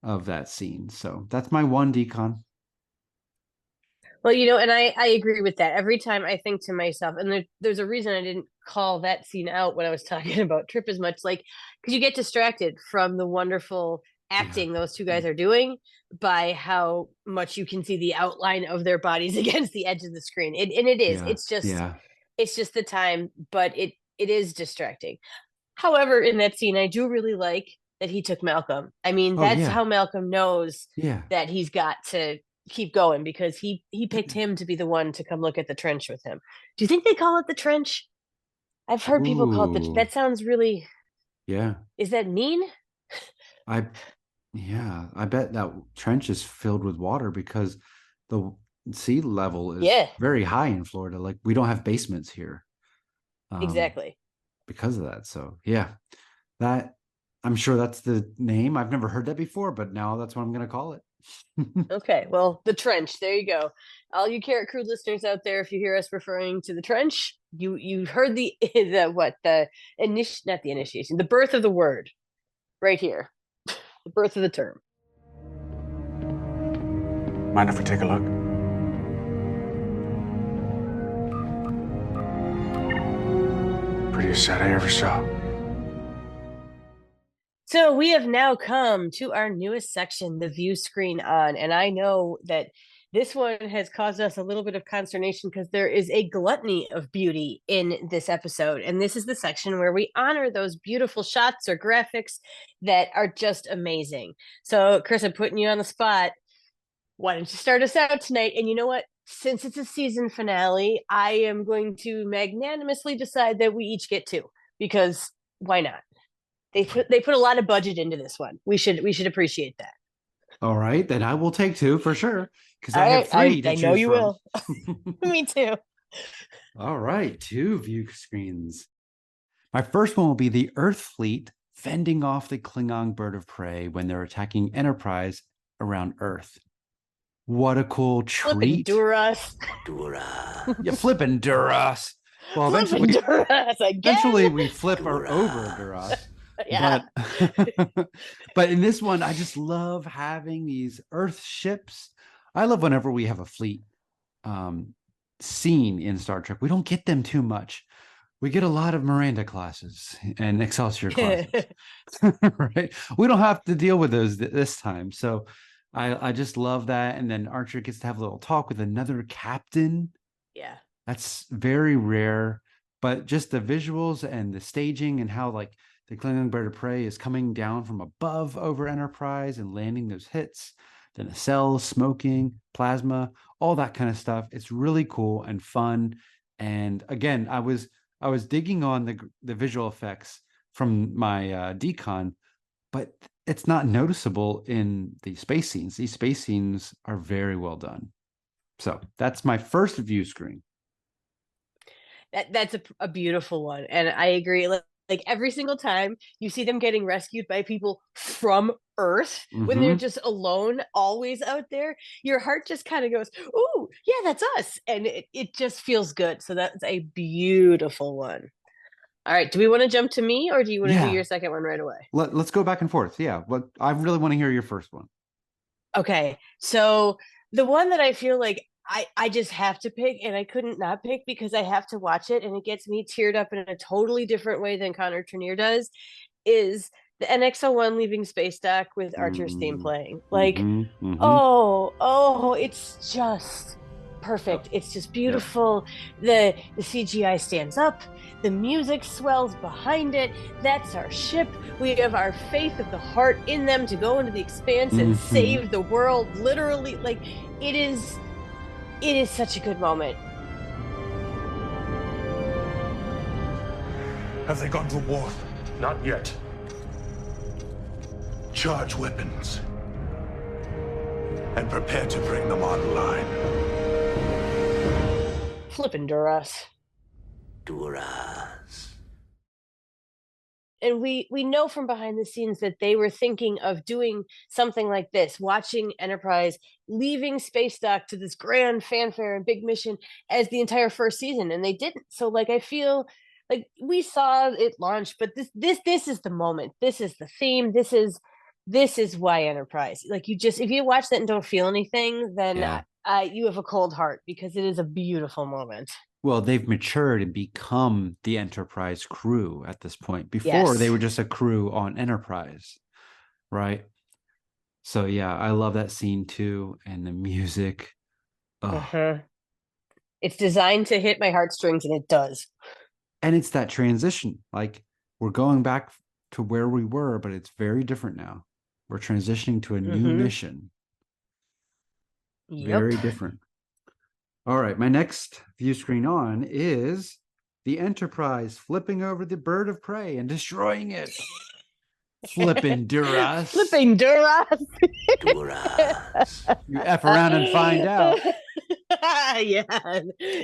of that scene. So that's my one decon. Well, and I agree with that. Every time I think to myself, and there's a reason I didn't call that scene out when I was talking about Trip as much, like, because you get distracted from the wonderful Yeah. acting those two guys are doing by how much you can see the outline of their bodies against the edge of the screen. And it is. Yeah. Yeah. It's just the time, but it is distracting. However, in that scene, I do really like that he took Malcolm. I mean, Oh that's yeah. how Malcolm knows Yeah. that he's got to keep going because he picked him to be the one to come look at the trench with him. Do you think they call it the trench? I've heard people call it Ooh. that sounds really. Yeah. Is that mean? I Yeah, I bet that trench is filled with water because the sea level is Yeah, very high in Florida. Like we don't have basements here, um, exactly. because of that. So yeah, that I'm sure that's the name. I've never heard that before, but now that's what I'm gonna call it. Okay, well, the trench. There you go. All you Carrot Crew listeners out there, if you hear us referring to the trench, you heard not the initiation, the birth of the word right here, the birth of the term. Mind if we take a look? Prettiest sight I ever saw. So we have now come to our newest section, the view screen on. And I know that this one has caused us a little bit of consternation because there is a gluttony of beauty in this episode. And this is the section where we honor those beautiful shots or graphics that are just amazing. So, Chris, I'm putting you on the spot. Why don't you start us out tonight? And you know what? Since it's a season finale, I am going to magnanimously decide that we each get two because why not? They put a lot of budget into this one. We should appreciate that. All right, then I will take two for sure because All I have right, three to I know choose you from. will. Me too. All right, two view screens. My first one will be the Earth fleet fending off the Klingon bird of prey when they're attacking Enterprise around Earth. What a cool Flippin' treat. Duras. You flipping Duras. Well, Flippin' Duras again. eventually we flip her over Duras. Yeah. But in this one, I just love having these Earth ships. I love whenever we have a fleet scene in Star Trek. We don't get them too much. We get a lot of Miranda classes and Excelsior classes. Right? We don't have to deal with those this time. So I just love that. And then Archer gets to have a little talk with another captain. Yeah. That's very rare. But just the visuals and the staging and how like the Klingon bird of prey is coming down from above over Enterprise and landing those hits, the nacelles, smoking, plasma, all that kind of stuff. It's really cool and fun. And again, I was digging on the visual effects from my decon, but it's not noticeable in the space scenes. These space scenes are very well done. So that's my first view screen. That's a beautiful one, and I agree. Like every single time you see them getting rescued by people from Earth when they're just alone, always out there, your heart just kind of goes, "Ooh, yeah, that's us," and it just feels good. So that's a beautiful one. All right, do we want to jump to me, or do you want to do your second one right away? Let's go back and forth. Yeah, but I really want to hear your first one. Okay, so the one that I feel like I just have to pick, and I couldn't not pick because I have to watch it, and it gets me teared up in a totally different way than Connor Trenier does, is the NX-01 leaving space dock with Archer's theme playing. Like, oh, it's just perfect. It's just beautiful. The CGI stands up. The music swells behind it. That's our ship. We have our faith of the heart in them to go into the expanse and save the world. Literally, like it is such a good moment. Have they gone to war? Not yet. Charge weapons. And prepare to bring them online. Flippin' Duras. And we know from behind the scenes that they were thinking of doing something like this, watching Enterprise leaving space dock to this grand fanfare and big mission as the entire first season, and they didn't. So like I feel like we saw it launch, but this is the moment. This is the theme. This is why Enterprise. Like if you watch that and don't feel anything, then you have a cold heart because it is a beautiful moment. Well, they've matured and become the Enterprise crew at this point. Before, Yes. they were just a crew on Enterprise, right? So yeah, I love that scene too, and the music. Oh, Uh-huh. It's designed to hit my heartstrings, and it does. and it's that transition. Like we're going back to where we were, but it's very different now. We're transitioning to a new mission. Yep. Very different. All right, my next view screen on is the Enterprise flipping over the bird of prey and destroying it. Flipping Duras. Flipping Duras. Duras. You F around and find out. Yeah.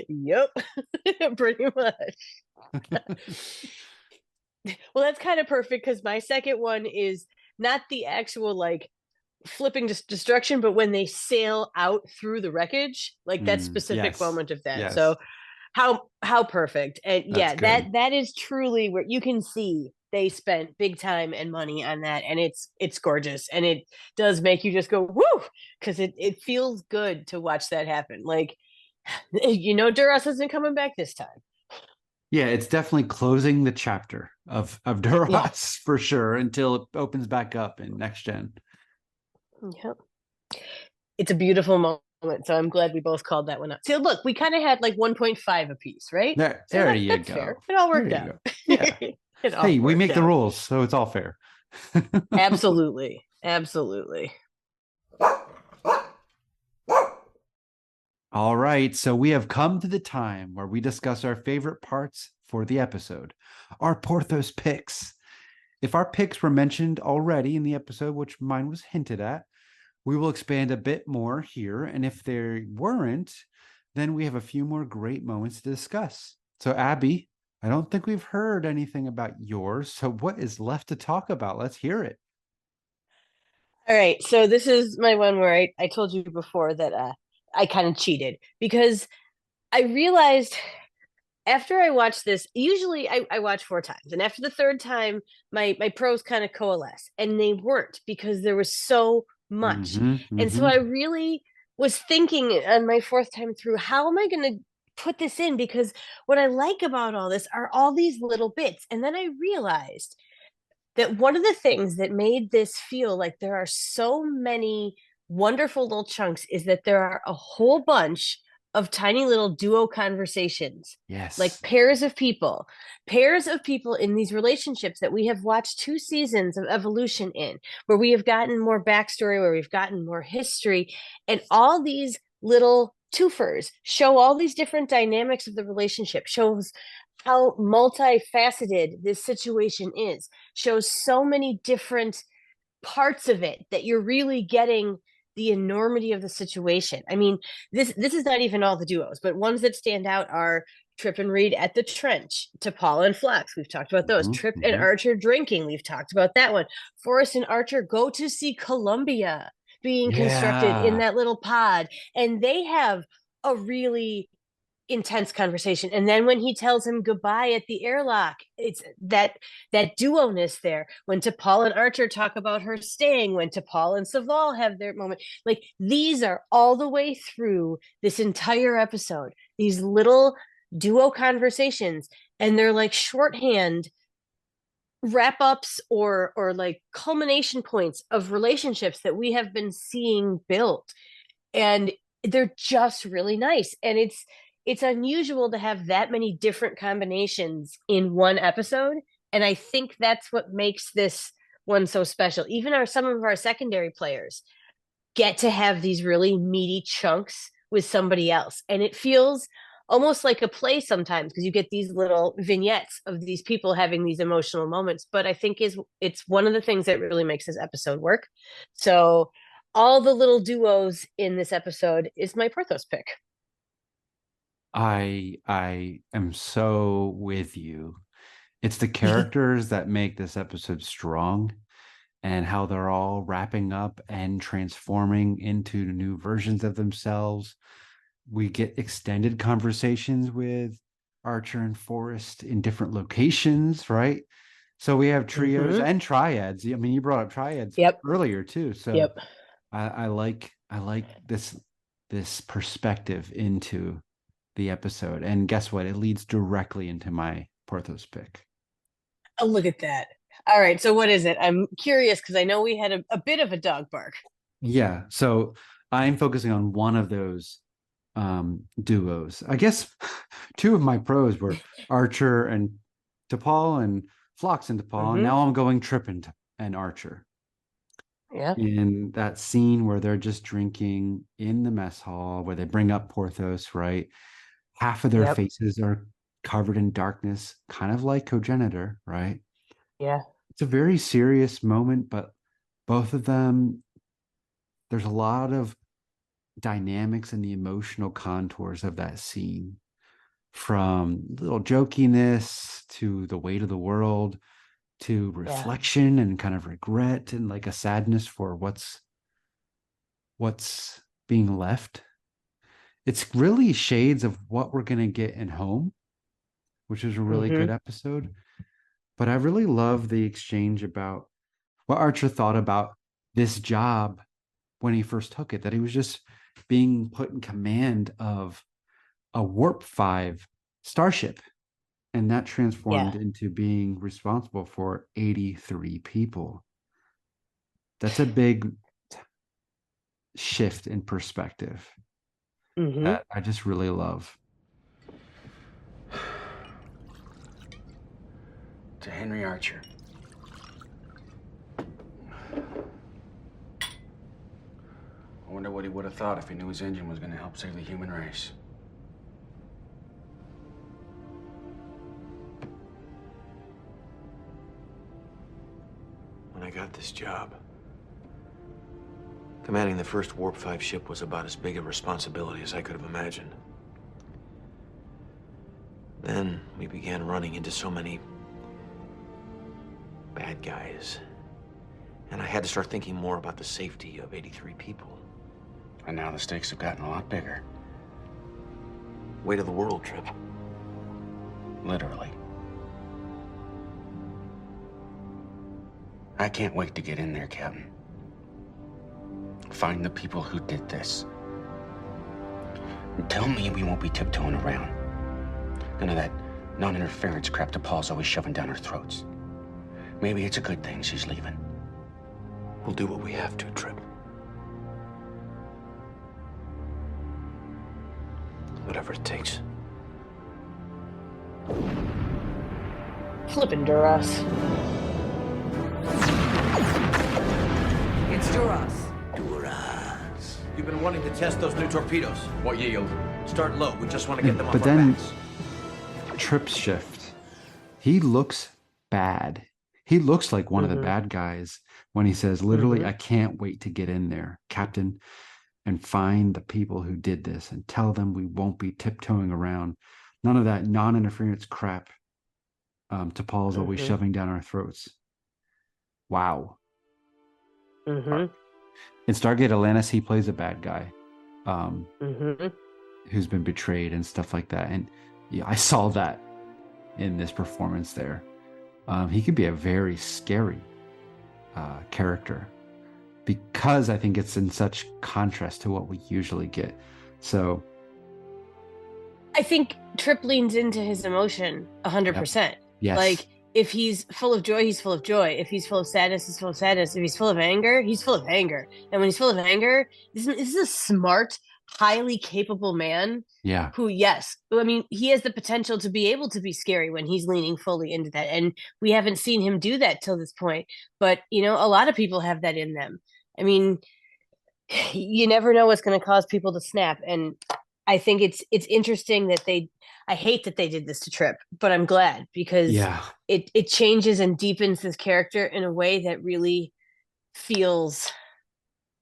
Yep. Pretty much. Well, that's kind of perfect because my second one is not the actual like flipping destruction, but when they sail out through the wreckage, like that specific yes, moment of that. yes. So how perfect. And That's yeah, good. that is truly where you can see they spent big time and money on that, and it's gorgeous, and it does make you just go woo, because it feels good to watch that happen. Like, Duras isn't coming back this time. Yeah, it's definitely closing the chapter of Duras Yeah. for sure until it opens back up in next gen. Yep. It's a beautiful moment, so I'm glad we both called that one out. So look, we kind of had like 1.5 apiece, right? There, So there you that's go. fair. It all worked There you out. go. Yeah. It all Hey, we worked make the out. rules, so it's all fair. Absolutely. Absolutely. All right, so we have come to the time where we discuss our favorite parts for the episode, our Porthos picks. If our picks were mentioned already in the episode, which mine was hinted at, we will expand a bit more here. And if they weren't, then we have a few more great moments to discuss. So, Abby, I don't think we've heard anything about yours. So, what is left to talk about? Let's hear it. All right. So this is my one where I told you before that I kind of cheated because I realized after I watched this, usually I watch 4 times, and after the third time, my pros kind of coalesce, and they weren't because there was so much. And so I really was thinking on my fourth time through, how am I going to put this in? Because what I like about all this are all these little bits. And then I realized that one of the things that made this feel like there are so many wonderful little chunks is that there are a whole bunch of tiny little duo conversations. Yes. Like pairs of people in these relationships that we have watched 2 seasons of evolution in, where we have gotten more backstory, where we've gotten more history, and all these little twofers show all these different dynamics of the relationship, shows how multifaceted this situation is, shows so many different parts of it that you're really getting the enormity of the situation. I mean, this is not even all the duos, but ones that stand out are Trip and Reed at the trench, T'Pol and Phlox. We've talked about those. Trip and Archer drinking. We've talked about that one. Forrest and Archer go to see Columbia being constructed in that little pod, and they have a really intense conversation. And then when he tells him goodbye at the airlock, it's that duo-ness there. When T'Pol and Archer talk about her staying, when T'Pol and Saval have their moment, like these are all the way through this entire episode, these little duo conversations, and they're like shorthand wrap-ups or like culmination points of relationships that we have been seeing built, and they're just really nice. And it's unusual to have that many different combinations in one episode. And I think that's what makes this one so special. Even some of our secondary players get to have these really meaty chunks with somebody else. And it feels almost like a play sometimes because you get these little vignettes of these people having these emotional moments. But I think it's one of the things that really makes this episode work. So all the little duos in this episode is my Porthos pick. I am so with you. It's the characters that make this episode strong, and how they're all wrapping up and transforming into new versions of themselves. We get extended conversations with Archer and Forrest in different locations, right? So we have trios and triads. I mean, you brought up triads earlier too. So I like this this perspective into the episode. And guess what? It leads directly into my Porthos pick. Oh, look at that. All right. So what is it? I'm curious because I know we had a bit of a dog bark. Yeah. So I'm focusing on one of those duos. I guess two of my pros were Archer and T'Pol and Phlox and T'Pol. And now I'm going Trip and Archer. Yeah. In that scene where they're just drinking in the mess hall, where they bring up Porthos, right? Half of their faces are covered in darkness, kind of like Cogenitor, right? Yeah. It's a very serious moment, but both of them, there's a lot of dynamics and the emotional contours of that scene, from little jokiness to the weight of the world to reflection and kind of regret and like a sadness for what's being left. It's really shades of what we're going to get in Home, which is a really good episode. But I really love the exchange about what Archer thought about this job when he first took it, that he was just being put in command of a Warp 5 starship. And that transformed into being responsible for 83 people. That's a big shift in perspective that I just really love. To Henry Archer. I wonder what he would have thought if he knew his engine was going to help save the human race. When I got this job, commanding the first Warp 5 ship was about as big a responsibility as I could have imagined. Then we began running into so many bad guys. And I had to start thinking more about the safety of 83 people. And now the stakes have gotten a lot bigger. Weight of the world, Trip. Literally. I can't wait to get in there, Captain. Find the people who did this. And tell me we won't be tiptoeing around. None of that non-interference crap T'Pol's always shoving down our throats. Maybe it's a good thing she's leaving. We'll do what we have to, Trip. Whatever it takes. Flippin' Duras. It's Duras. Duras. You've been wanting to test those new torpedoes. What yield? Start low. We just want to get them off But our then backs. Trip's shift. He looks bad. He looks like one of the bad guys when he says, literally, I can't wait to get in there, Captain, and find the people who did this and tell them we won't be tiptoeing around. None of that non-interference crap T'Pol's always shoving down our throats. Wow. In Stargate Atlantis, he plays a bad guy who's been betrayed and stuff like that. And yeah, I saw that in this performance there. He could be a very scary character because I think it's in such contrast to what we usually get. So I think Trip leans into his emotion 100%. yes. Like, if he's full of joy, he's full of joy. If he's full of sadness, he's full of sadness. If he's full of anger, he's full of anger. And when he's full of anger, this is a smart, highly capable man. Yeah. Who, yes, I mean, he has the potential to be able to be scary when he's leaning fully into that. And we haven't seen him do that till this point. But, you know, a lot of people have that in them. I mean, you never know what's going to cause people to snap. And I think it's interesting that I hate that they did this to Trip, but I'm glad because it changes and deepens this character in a way that really feels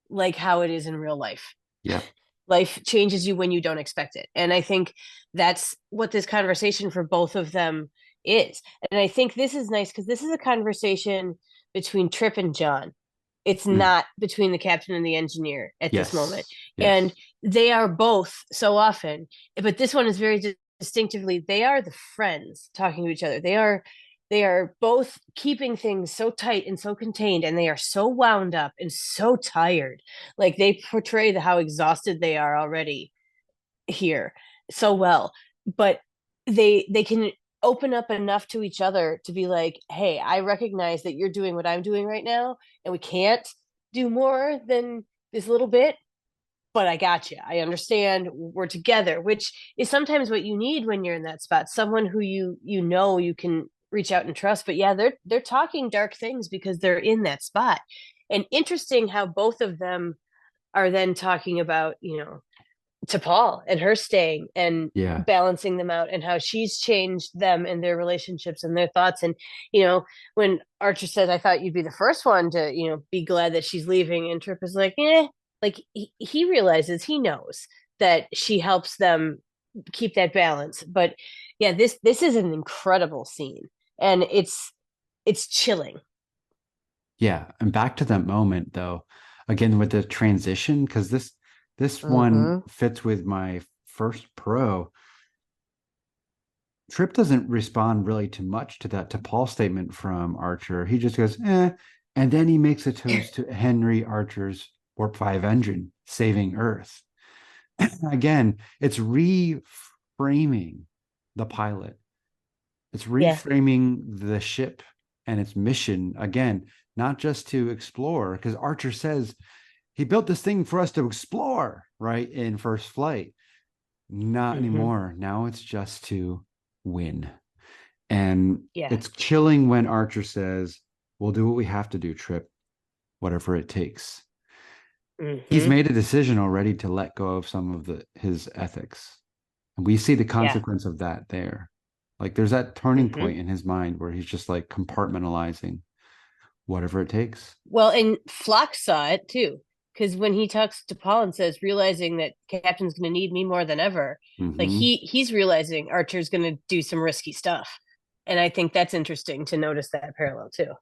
like how it is in real life. Yeah. Life changes you when you don't expect it. And I think that's what this conversation for both of them is. And I think this is nice because this is a conversation between Trip and John. It's not between the captain and the engineer at this moment. And they are both so often, but this one is very distinctively, they are the friends talking to each other. They they are both keeping things so tight and so contained, and they are so wound up and so tired. Like they portray how exhausted they are already here so well, but they can open up enough to each other to be like, hey, I recognize that you're doing what I'm doing right now, and we can't do more than this little bit, but I got you. I understand. We're together, which is sometimes what you need when you're in that spot. Someone who you can reach out and trust. But yeah, they're talking dark things because they're in that spot. And interesting how both of them are then talking about, to Paul and her staying and balancing them out, and how she's changed them and their relationships and their thoughts. And, when Archer says, I thought you'd be the first one to, be glad that she's leaving. And Trip is like, like he realizes, he knows that she helps them keep that balance. But yeah, this is an incredible scene, and it's chilling. Yeah. And back to that moment though, again with the transition, because this one fits with my first pro. Trip doesn't respond really too much to that, to Paul's statement from Archer. He just goes, and then he makes a toast to Henry Archer's Warp 5 engine saving Earth. Again, it's reframing the pilot. It's reframing the ship and its mission. Again, not just to explore, because Archer says he built this thing for us to explore, right? In First Flight. Not anymore. Now it's just to win. And it's chilling when Archer says, we'll do what we have to do, Trip, whatever it takes. He's made a decision already to let go of some of his ethics. And we see the consequence of that there. Like there's that turning point in his mind where he's just like compartmentalizing whatever it takes. Well, and Flock saw it too. Because when he talks to Paul and says, realizing that Captain's going to need me more than ever, like he's realizing Archer's going to do some risky stuff. And I think that's interesting to notice that parallel too.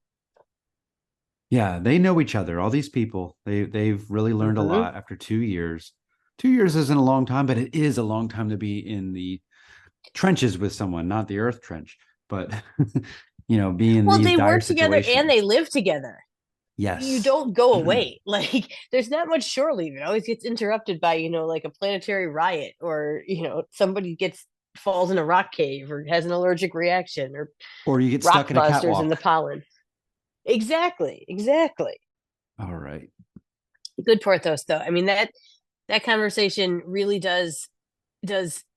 Yeah, they know each other. All these people, they've really learned a lot after 2 years. 2 years isn't a long time, but it is a long time to be in the trenches with someone, not the Earth trench, but be in these they dire work together situations. and they live together. Yes. You don't go away. Like there's not much shore leave. It always gets interrupted by, like a planetary riot, or, somebody falls in a rock cave or has an allergic reaction, or you get stuck in a catwalk in the pollen. Exactly. All right. Good Porthos though. I mean, that conversation really does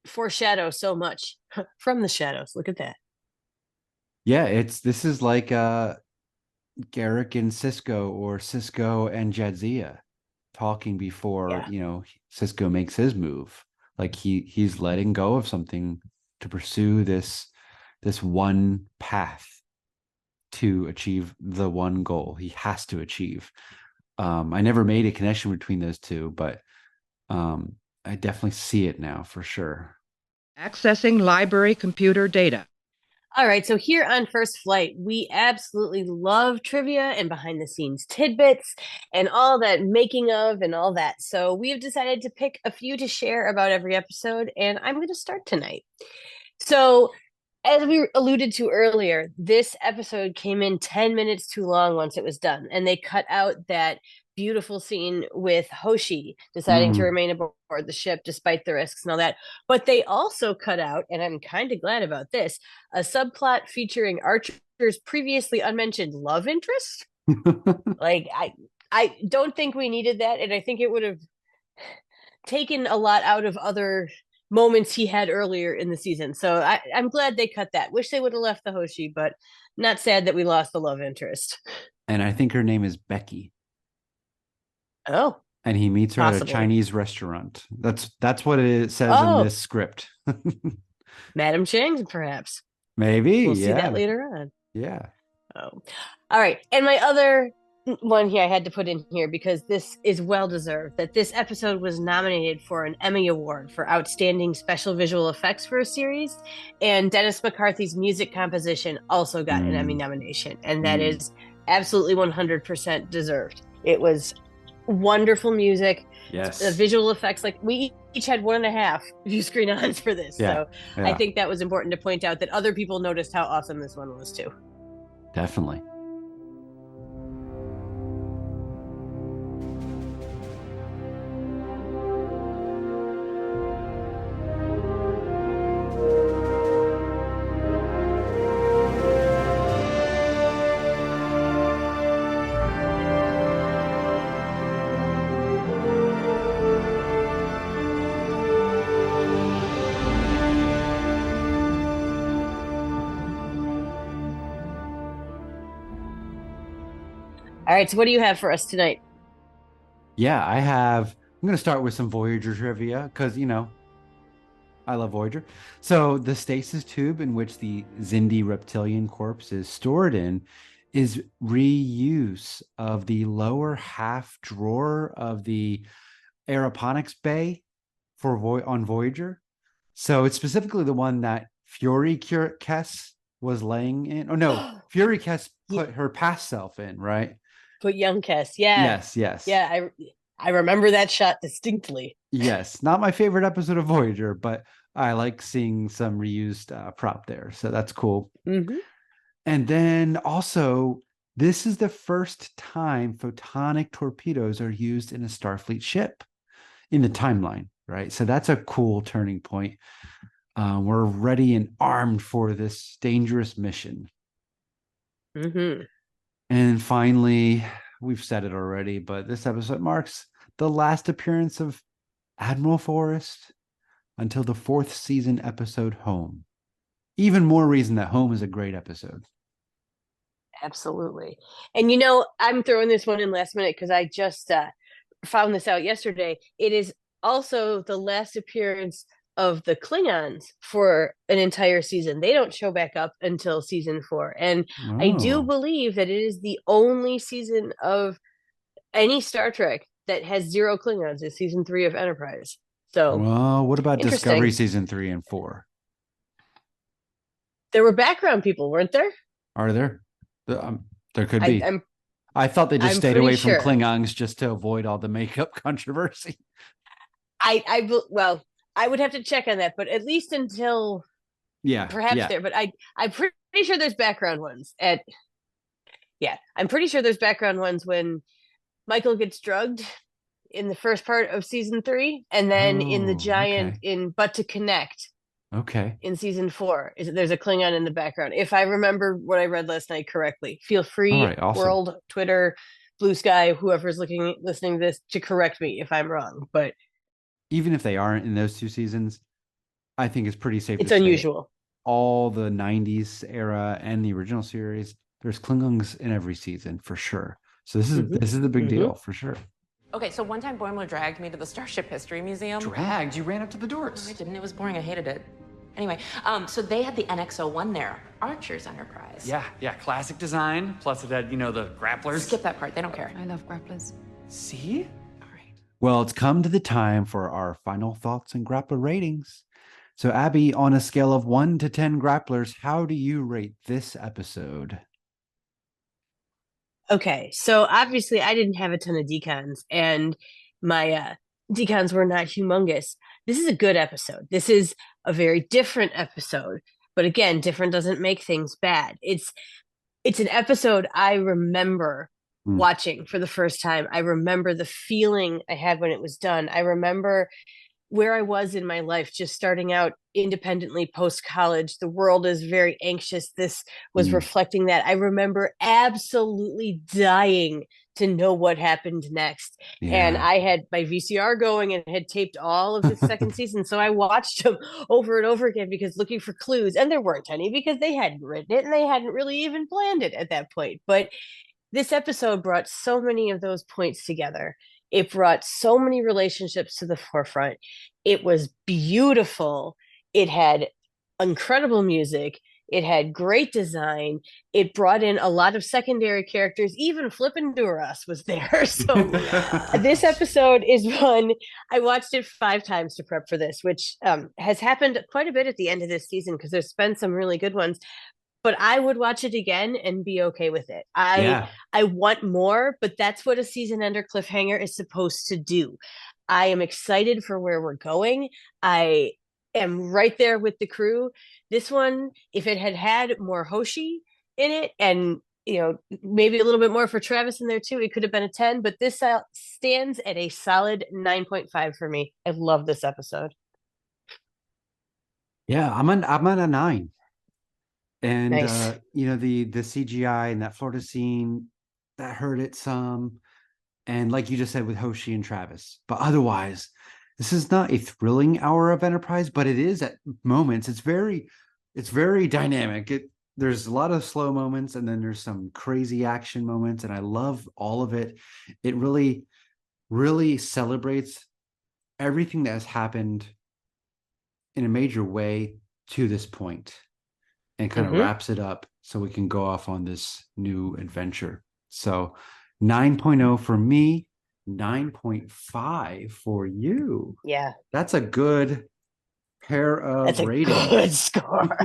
foreshadow so much from the shadows. Look at that. Yeah, this is like Garrick and Cisco, or Cisco and Jadzia talking before Cisco makes his move. Like he's letting go of something to pursue this one path to achieve the one goal he has to achieve. I never made a connection between those two, but I definitely see it now for sure. Accessing library computer data. All right, so here on First Flight, we absolutely love trivia and behind the scenes tidbits and all that making of and all that. So we have decided to pick a few to share about every episode, and I'm going to start tonight. So as we alluded to earlier, this episode came in 10 minutes too long once it was done, and they cut out that beautiful scene with Hoshi deciding to remain aboard the ship despite the risks and all that. But they also cut out, and I'm kind of glad about this, a subplot featuring Archer's previously unmentioned love interest. Like, I don't think we needed that, and I think it would have taken a lot out of other moments he had earlier in the season. So I'm glad they cut that. Wish they would have left the Hoshi, but not sad that we lost the love interest. And I think her name is Becky. Oh. And he meets her at a Chinese restaurant. That's what it says in this script. Madam Chang's, perhaps. Maybe. We'll see that later on. Yeah. Oh. All right. And my other one here I had to put in here because this is well deserved, that this episode was nominated for an Emmy Award for Outstanding Special Visual Effects for a series, and Dennis McCarthy's music composition also got an Emmy nomination, and that is absolutely 100% deserved. It was wonderful music. Yes. The visual effects, like we each had 1.5 Viewscreen Ons for this. So I think that was important to point out that other people noticed how awesome this one was too. Definitely. All right, so what do you have for us tonight? Yeah, I'm going to start with some Voyager trivia because, I love Voyager. So, the stasis tube in which the Xindi reptilian corpse is stored in is reuse of the lower half drawer of the aeroponics bay on Voyager. So, it's specifically the one that Fury Kess was laying in. Oh, no, Fury Kess put her past self in, right? Put young Kess. Yeah. Yes. Yeah, I remember that shot distinctly. Yes, not my favorite episode of Voyager, but I like seeing some reused prop there. So that's cool. Mm-hmm. And then also, this is the first time photonic torpedoes are used in a Starfleet ship in the timeline, right? So that's a cool turning point. We're ready and armed for this dangerous mission. Mm-hmm. And finally, we've said it already, but this episode marks the last appearance of Admiral Forrest until the 4th season episode Home. Even more reason that Home is a great episode. Absolutely. And I'm throwing this one in last minute because I just found this out yesterday. It is also the last appearance of the Klingons for an entire season. They don't show back up until season 4. And I do believe that it is the only season of any Star Trek that has 0 Klingons. Is season 3 of Enterprise. So, well, what about Discovery season 3 and 4? There were background people, weren't there? Are there? There could be. I thought they just stayed away from Klingons just to avoid all the makeup controversy. I would have to check on that, but at least until perhaps there. But I'm pretty sure there's background ones I'm pretty sure there's background ones when Michael gets drugged in the first part of season 3, and then in the giant in But to Connect. Okay. In season 4, there's a Klingon in the background. If I remember what I read last night correctly, feel free, awesome. World, Twitter, Blue Sky, whoever's listening to this, to correct me if I'm wrong. But even if they aren't in those 2 seasons, I think it's pretty safe. It's unusual. All the 90s era and the original series, there's Klingons in every season for sure. So this is the big deal for sure. Okay, so one time Boimler dragged me to the Starship History Museum. Dragged? You ran up to the doors. No, I didn't. It was boring. I hated it. Anyway, so they had the NX-01 there, Archer's Enterprise. Yeah, classic design. Plus it had, the grapplers. Skip that part. They don't care. I love grapplers. See? All right. Well, it's come to the time for our final thoughts and grappler ratings. So, Abby, on a scale of 1 to 10 grapplers, how do you rate this episode? Okay, so obviously I didn't have a ton of decons, and my decons were not humongous. This is a good episode. This is a very different episode, but again, different doesn't make things bad. It's an episode I remember watching for the first time. I remember the feeling I had when it was done. I remember where I was in my life, just starting out independently post-college. The world is very anxious. This was reflecting that. I remember absolutely dying to know what happened next. Yeah. And I had my VCR going and had taped all of the second season. So I watched them over and over again because looking for clues. And there weren't any because they hadn't written it and they hadn't really even planned it at that point. But this episode brought so many of those points together. It brought so many relationships to the forefront. It was beautiful. It had incredible music. It had great design. It brought in a lot of secondary characters. Even Flippin' Duras was there. So this episode is one, I watched it 5 times to prep for this, which has happened quite a bit at the end of this season because there's been some really good ones. But I would watch it again and be okay with it. I want more, but that's what a season ender cliffhanger is supposed to do. I am excited for where we're going. I am right there with the crew. This one, if it had had more Hoshi, in it, and maybe a little bit more for Travis in there too. It could have been a 10, but this stands at a solid 9.5 for me. I love this episode. Yeah, I'm on a 9. And nice. The CGI and that Florida scene, that hurt it some. And like you just said with Hoshi and Travis, but otherwise, this is not a thrilling hour of Enterprise, but it is at moments. It's very dynamic. There's a lot of slow moments, and then there's some crazy action moments, and I love all of it. It really, really celebrates everything that has happened in a major way to this point, and kind of wraps it up so we can go off on this new adventure. So 9.0 for me, 9.5 for you. Yeah. That's a good pair of ratings. That's a good score.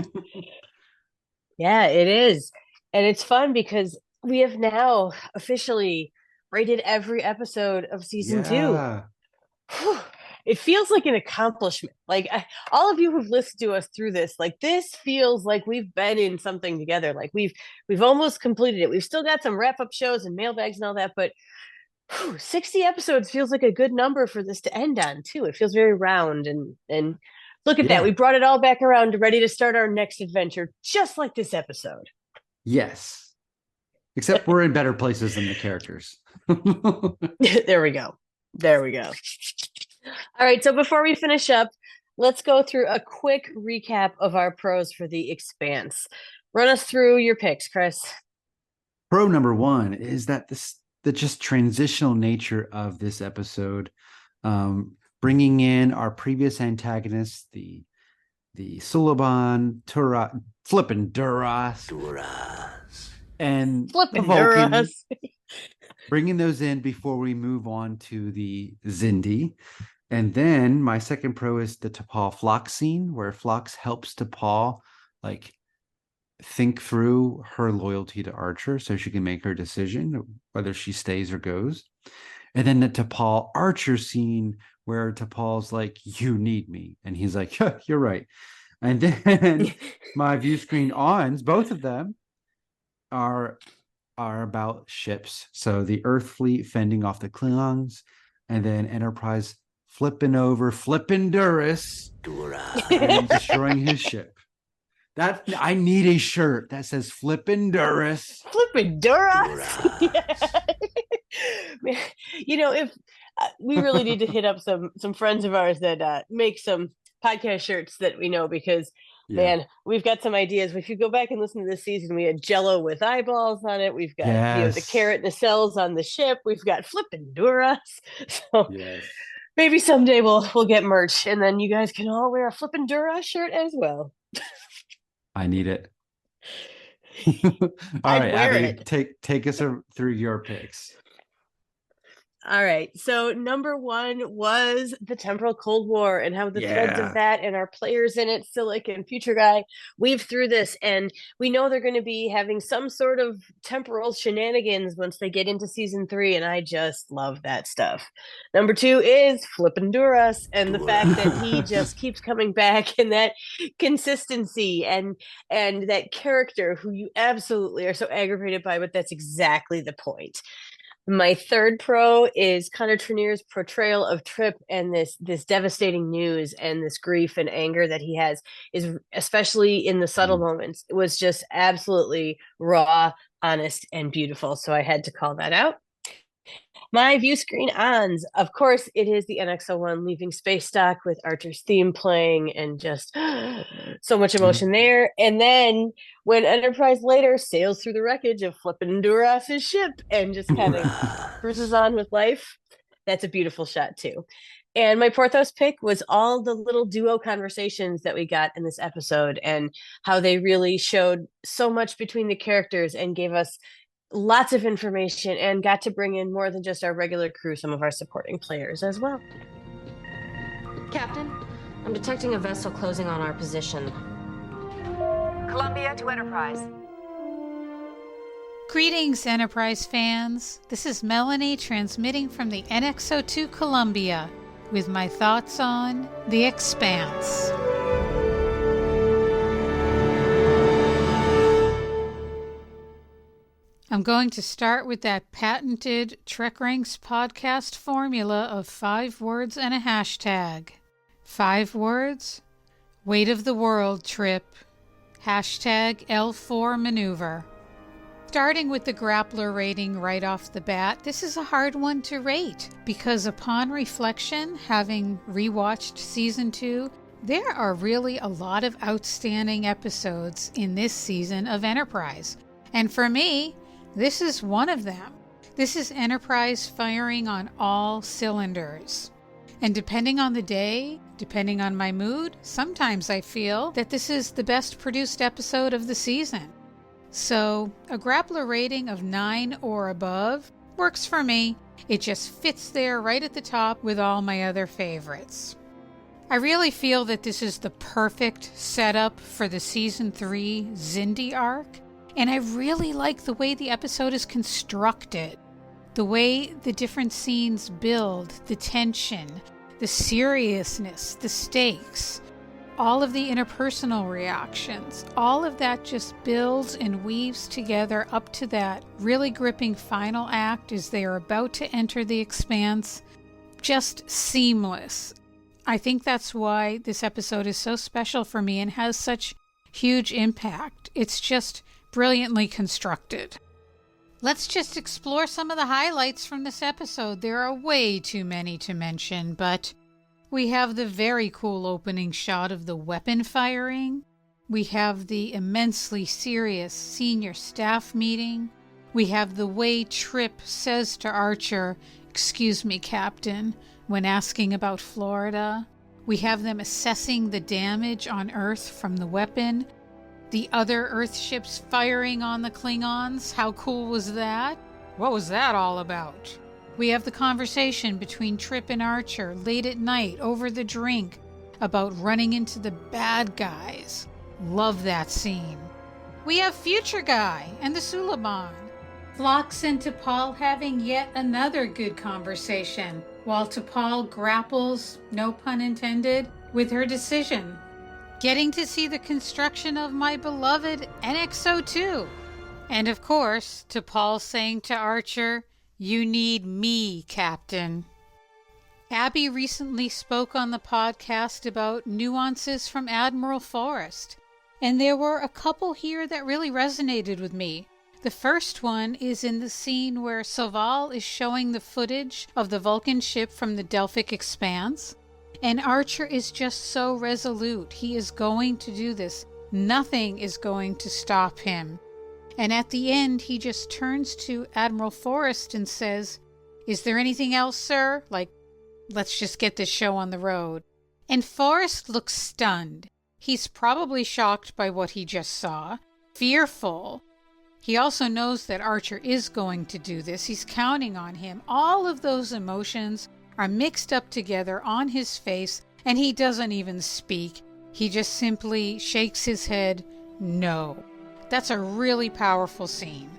Yeah, it is. And it's fun because we have now officially rated every episode of season 2. Whew. It feels like an accomplishment. Like all of you who've listened to us through this, like this feels like we've been in something together. Like we've almost completed it. We've still got some wrap-up shows and mailbags and all that, but 60 episodes feels like a good number for this to end on too. It feels very round, and look at that. We brought it all back around, ready to start our next adventure, just like this episode. Yes. Except we're in better places than the characters. There we go. All right, so before we finish up, let's go through a quick recap of our pros for The Expanse. Run us through your picks, Chris. Pro number 1 is that the just transitional nature of this episode, bringing in our previous antagonists, the Suliban, Flippin' Duras, and the Vulcans, bringing those in before we move on to the Xindi. And then my second pro is the T'Pol Phlox scene, where Phlox helps T'Pol think through her loyalty to Archer so she can make her decision whether she stays or goes. And then the T'Pol Archer scene where T'Pol's like, "You need me," and he's like, "Yeah, you're right." And then my Viewscreen Ons, both of them are about ships. So the Earth fleet fending off the Klingons, and then Enterprise flipping Duras and destroying his ship. That I need a shirt that says Flippin' Duras. Flippin' Duras. Yeah. If we really need to hit up some friends of ours that make some podcast shirts that we know, because man, we've got some ideas. If you go back and listen to this season, we had Jello with eyeballs on it. We've got the carrot nacelles on the ship. We've got Flippin' Duras. So maybe someday we'll get merch, and then you guys can all wear a Flippin' Duras shirt as well. I need it. All right, Abby, take us through your picks. All right. So number 1 was the Temporal Cold War, and how the threads of that and our players in it, Silic and Future Guy, weave through this. And we know they're going to be having some sort of temporal shenanigans once they get into season 3. And I just love that stuff. Number 2 is Flippin' Duras, and the fact that he just keeps coming back, and that consistency and that character who you absolutely are so aggravated by, but that's exactly the point. My third pro is Connor Trinneer's portrayal of Trip, and this devastating news and this grief and anger that he has, is especially in the subtle moments. It was just absolutely raw, honest, and beautiful. So I had to call that out. My Viewscreen Ons, of course, it is the NX-01 leaving space dock with Archer's theme playing, and just so much emotion there. And then when Enterprise later sails through the wreckage of Flippin' Duras' ship and just kind of cruises on with life, that's a beautiful shot too. And my Porthos pick was all the little duo conversations that we got in this episode, and how they really showed so much between the characters and gave us lots of information, and got to bring in more than just our regular crew, some of our supporting players as well. Captain, I'm detecting a vessel closing on our position. Columbia to Enterprise. Greetings, Enterprise fans. This is Melanie transmitting from the NX-02 Columbia with my thoughts on The Expanse. I'm going to start with that patented Trek Ranks podcast formula of 5 words and a hashtag. 5 words, weight of the world trip, hashtag L4 maneuver. Starting with the grappler rating right off the bat, this is a hard one to rate because upon reflection, having rewatched season 2, there are really a lot of outstanding episodes in this season of Enterprise. And for me, this is one of them. This is Enterprise firing on all cylinders. And depending on the day, depending on my mood, sometimes I feel that this is the best produced episode of the season. So a grappler rating of 9 or above works for me. It just fits there right at the top with all my other favorites. I really feel that this is the perfect setup for the season 3 Xindi arc. And I really like the way the episode is constructed, the way the different scenes build, the tension, the seriousness, the stakes, all of the interpersonal reactions, all of that just builds and weaves together up to that really gripping final act as they are about to enter the Expanse. Just seamless. I think that's why this episode is so special for me and has such huge impact. It's just brilliantly constructed. Let's just explore some of the highlights from this episode. There are way too many to mention, but we have the very cool opening shot of the weapon firing. We have the immensely serious senior staff meeting. We have the way Trip says to Archer, "Excuse me, Captain," when asking about Florida. We have them assessing the damage on Earth from the weapon. The other Earth ships firing on the Klingons. How cool was that? What was that all about? We have the conversation between Trip and Archer late at night over the drink about running into the bad guys. Love that scene. We have Future Guy and the Suliban. Phlox and T'Pol having yet another good conversation, while T'Pol grapples, no pun intended, with her decision. Getting to see the construction of my beloved NX-02. And of course, T'Pol saying to Archer, "You need me, Captain." Abby recently spoke on the podcast about nuances from Admiral Forrest, and there were a couple here that really resonated with me. The first one is in the scene where Soval is showing the footage of the Vulcan ship from the Delphic Expanse, and Archer is just so resolute. He is going to do this. Nothing is going to stop him. And at the end, he just turns to Admiral Forrest and says, "Is there anything else, sir? Like, let's just get this show on the road." And Forrest looks stunned. He's probably shocked by what he just saw, fearful. He also knows that Archer is going to do this. He's counting on him. All of those emotions are mixed up together on his face, and he doesn't even speak. He just simply shakes his head, no. That's a really powerful scene.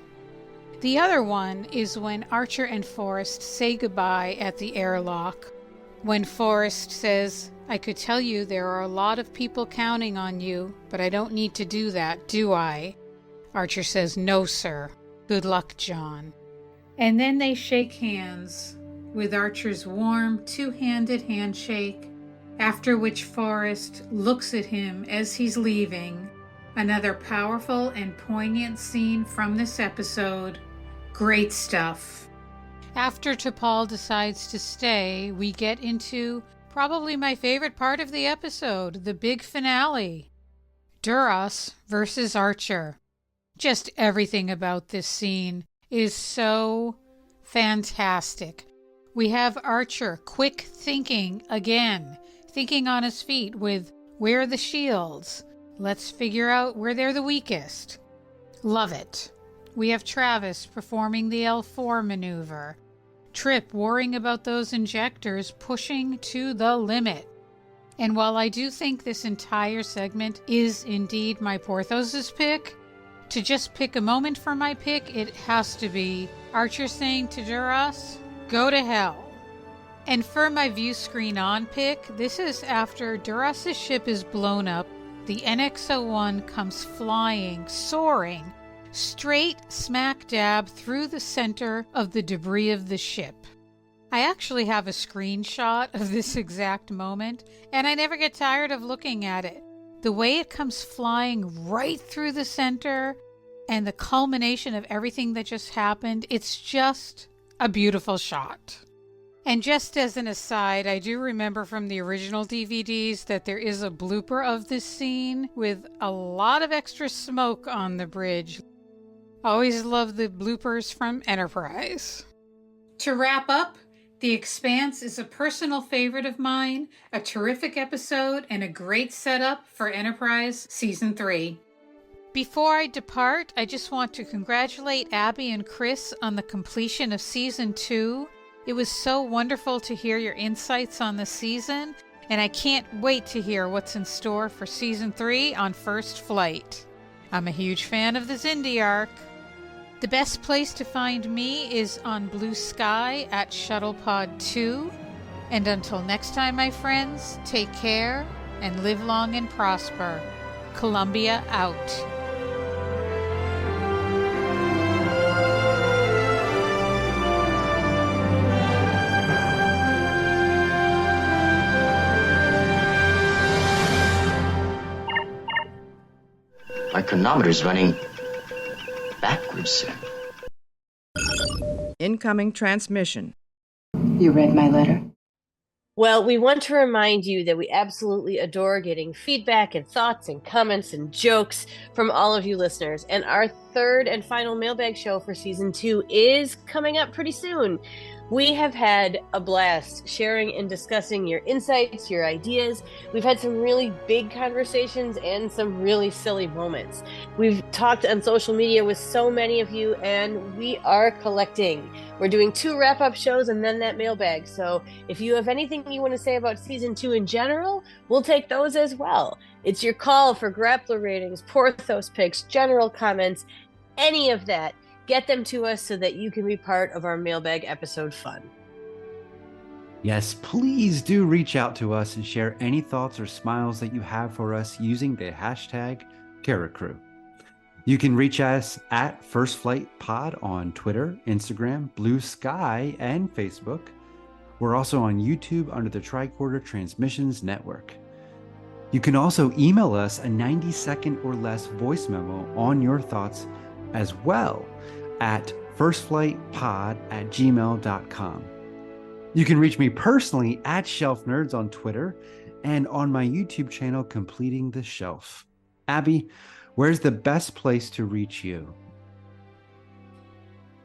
The other one is when Archer and Forrest say goodbye at the airlock. When Forrest says, "I could tell you there are a lot of people counting on you, but I don't need to do that, do I?" Archer says, "No, sir. Good luck, John." And then they shake hands with Archer's warm, two-handed handshake, after which Forrest looks at him as he's leaving. Another powerful and poignant scene from this episode. Great stuff. After T'Pol decides to stay, we get into probably my favorite part of the episode, the big finale. Duras versus Archer. Just everything about this scene is so fantastic. We have Archer quick thinking again, thinking on his feet with, where are the shields? Let's figure out where they're the weakest. Love it. We have Travis performing the L4 maneuver. Trip worrying about those injectors, pushing to the limit. And while I do think this entire segment is indeed my Porthos' pick, to just pick a moment for my pick, it has to be Archer saying to Duras, "Go to hell." And for my Viewscreen On pick, this is after Duras' ship is blown up. The NX-01 comes flying, soaring straight smack dab through the center of the debris of the ship. I actually have a screenshot of this exact moment, and I never get tired of looking at it. The way it comes flying right through the center and the culmination of everything that just happened, it's just a beautiful shot. And just as an aside, I do remember from the original DVDs that there is a blooper of this scene with a lot of extra smoke on the bridge. Always love the bloopers from Enterprise. To wrap up, The Expanse is a personal favorite of mine, a terrific episode, and a great setup for Enterprise Season 3. Before I depart, I just want to congratulate Abby and Chris on the completion of Season 2. It was so wonderful to hear your insights on the season, and I can't wait to hear what's in store for Season 3 on First Flight. I'm a huge fan of the Xindi arc. The best place to find me is on Blue Sky at ShuttlePod2. And until next time, my friends, take care and live long and prosper. Columbia out. My chronometer's running backwards, sir. Incoming transmission. You read my letter? Well, we want to remind you that we absolutely adore getting feedback and thoughts and comments and jokes from all of you listeners. And our third and final mailbag show for Season 2 is coming up pretty soon. We have had a blast sharing and discussing your insights, your ideas. We've had some really big conversations and some really silly moments. We've talked on social media with so many of you, and we are collecting. We're doing 2 wrap-up shows and then that mailbag. So if you have anything you want to say about Season 2 in general, we'll take those as well. It's your call for grappler ratings, Porthos picks, general comments, any of that. Get them to us so that you can be part of our mailbag episode fun. Yes, please do reach out to us and share any thoughts or smiles that you have for us using the hashtag CaraCrew. You can reach us at First Flight Pod on Twitter, Instagram, Blue Sky, and Facebook. We're also on YouTube under the Tricorder Transmissions Network. You can also email us a 90-second or less voice memo on your thoughts as well at firstflightpod@gmail.com. You can reach me personally at Shelf Nerds on Twitter and on my YouTube channel, Completing the Shelf. Abby, where's the best place to reach you?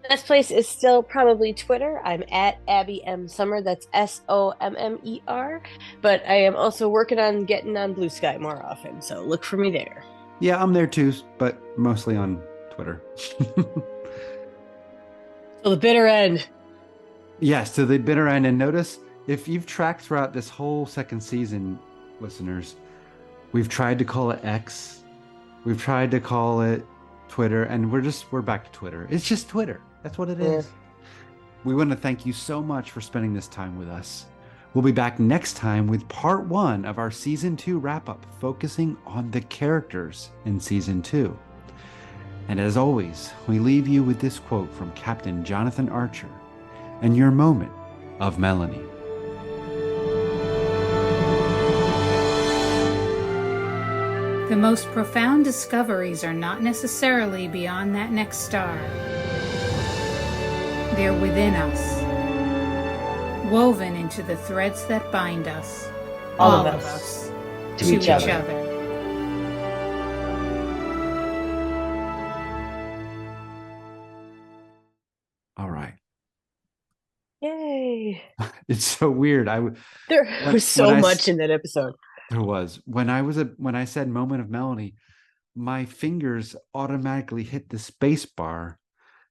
Best place is still probably Twitter. I'm at Abby M. Summer. That's SOMMER. But I am also working on getting on Blue Sky more often. So look for me there. Yeah, I'm there too, but mostly on Twitter. So the bitter end. Yes, to the bitter end. And notice, if you've tracked throughout this whole second season, listeners, we've tried to call it X. We've tried to call it Twitter, and we're back to Twitter. It's just Twitter. That's what it is. We want to thank you so much for spending this time with us. We'll be back next time with part 1 of our Season 2 wrap-up, focusing on the characters in Season 2. And as always, we leave you with this quote from Captain Jonathan Archer and your moment of Melanie. The most profound discoveries are not necessarily beyond that next star. They're within us, woven into the threads that bind us, all of us, to each other. All right. Yay. It's so weird. There was so much in that episode. There was. When I said moment of Melanie, my fingers automatically hit the space bar,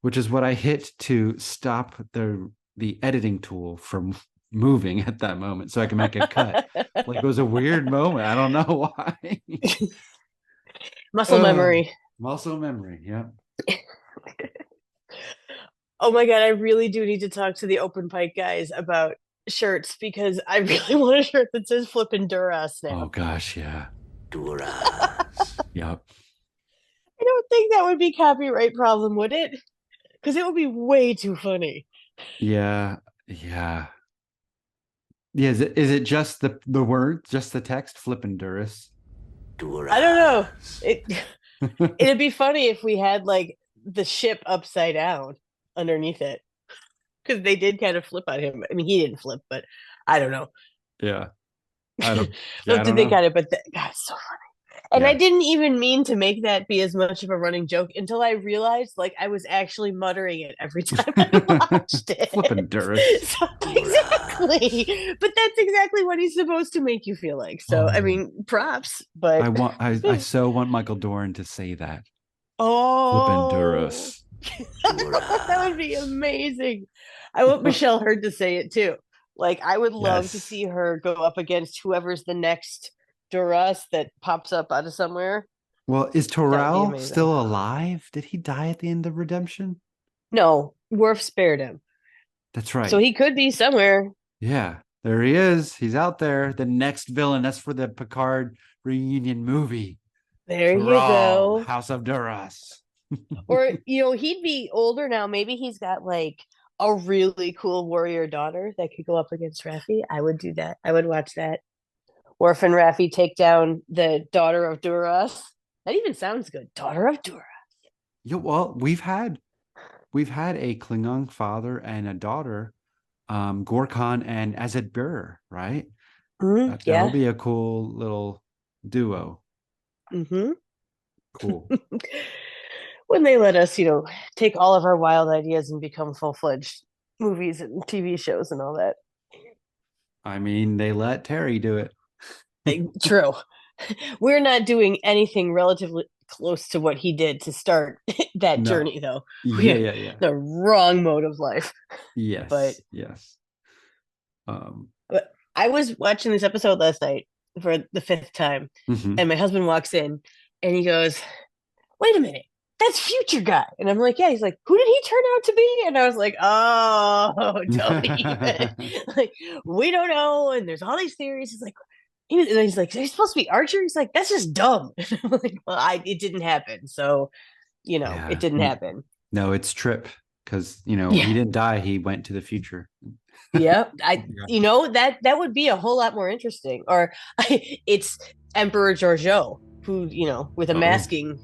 which is what I hit to stop the editing tool from moving at that moment so I can make a cut. Like, it was a weird moment. I don't know why. Muscle memory. Muscle memory, yeah. Oh my God, I really do need to talk to the Open Pike guys about shirts because I really want a shirt that says flippin' Duras now. Oh gosh, yeah. Duras. Yep. I don't think that would be copyright problem, would it? Because it would be way too funny. Yeah. Yeah. Yeah, is it just the word, just the text, Flippendurus? I don't know. It'd be funny if we had like the ship upside down underneath it. Because they did kind of flip on him. I mean, he didn't flip, but I don't know. Yeah. I don't Look, did know. they kind of, but God, it's so funny. And Yeah. I didn't even mean to make that be as much of a running joke until I realized like I was actually muttering it every time I watched it. Flippendurus. So, exactly. But that's exactly what he's supposed to make you feel like. So I mean, props, but I so want Michael Dorn to say that. Oh, Flippendurus. that would be amazing. I want Michelle Hurd to say it too. Like, I would love to see her go up against whoever's the next Duras that pops up out of somewhere. Well, is Torrell still alive? Did he die at the end of Redemption? No, Worf spared him. That's right. So he could be somewhere. Yeah, there he is. He's out there. The next villain. That's for the Picard reunion movie. There you go. House of Duras. Or, he'd be older now. Maybe he's got like a really cool warrior daughter that could go up against Raffi. I would do that. I would watch that. Worf and Raffi take down the daughter of Duras. That even sounds good. Daughter of Duras. Yeah, well, we've had a Klingon father and a daughter, Gorkon and Azed Bur, right? That'll be a cool little duo. Mm-hmm. Cool. When they let us, take all of our wild ideas and become full-fledged movies and TV shows and all that. I mean, they let Terry do it. True. We're not doing anything relatively close to what he did to start that journey, though. Yeah. The wrong mode of life. Yes. But yes. But I was watching this episode last night for the 5th time, and my husband walks in and he goes, "Wait a minute. That's Future Guy." And I'm like, "Yeah." He's like, "Who did he turn out to be?" And I was like, "Oh, don't even." Like, we don't know. And there's all these theories. He's like, he's like, "He's supposed to be Archer." He's like, "That's just dumb." I'm like, well, it didn't happen. So, it didn't happen. No, it's Trip because, he didn't die. He went to the future. Yep. That would be a whole lot more interesting. Or it's Emperor Giorgio who, with a masking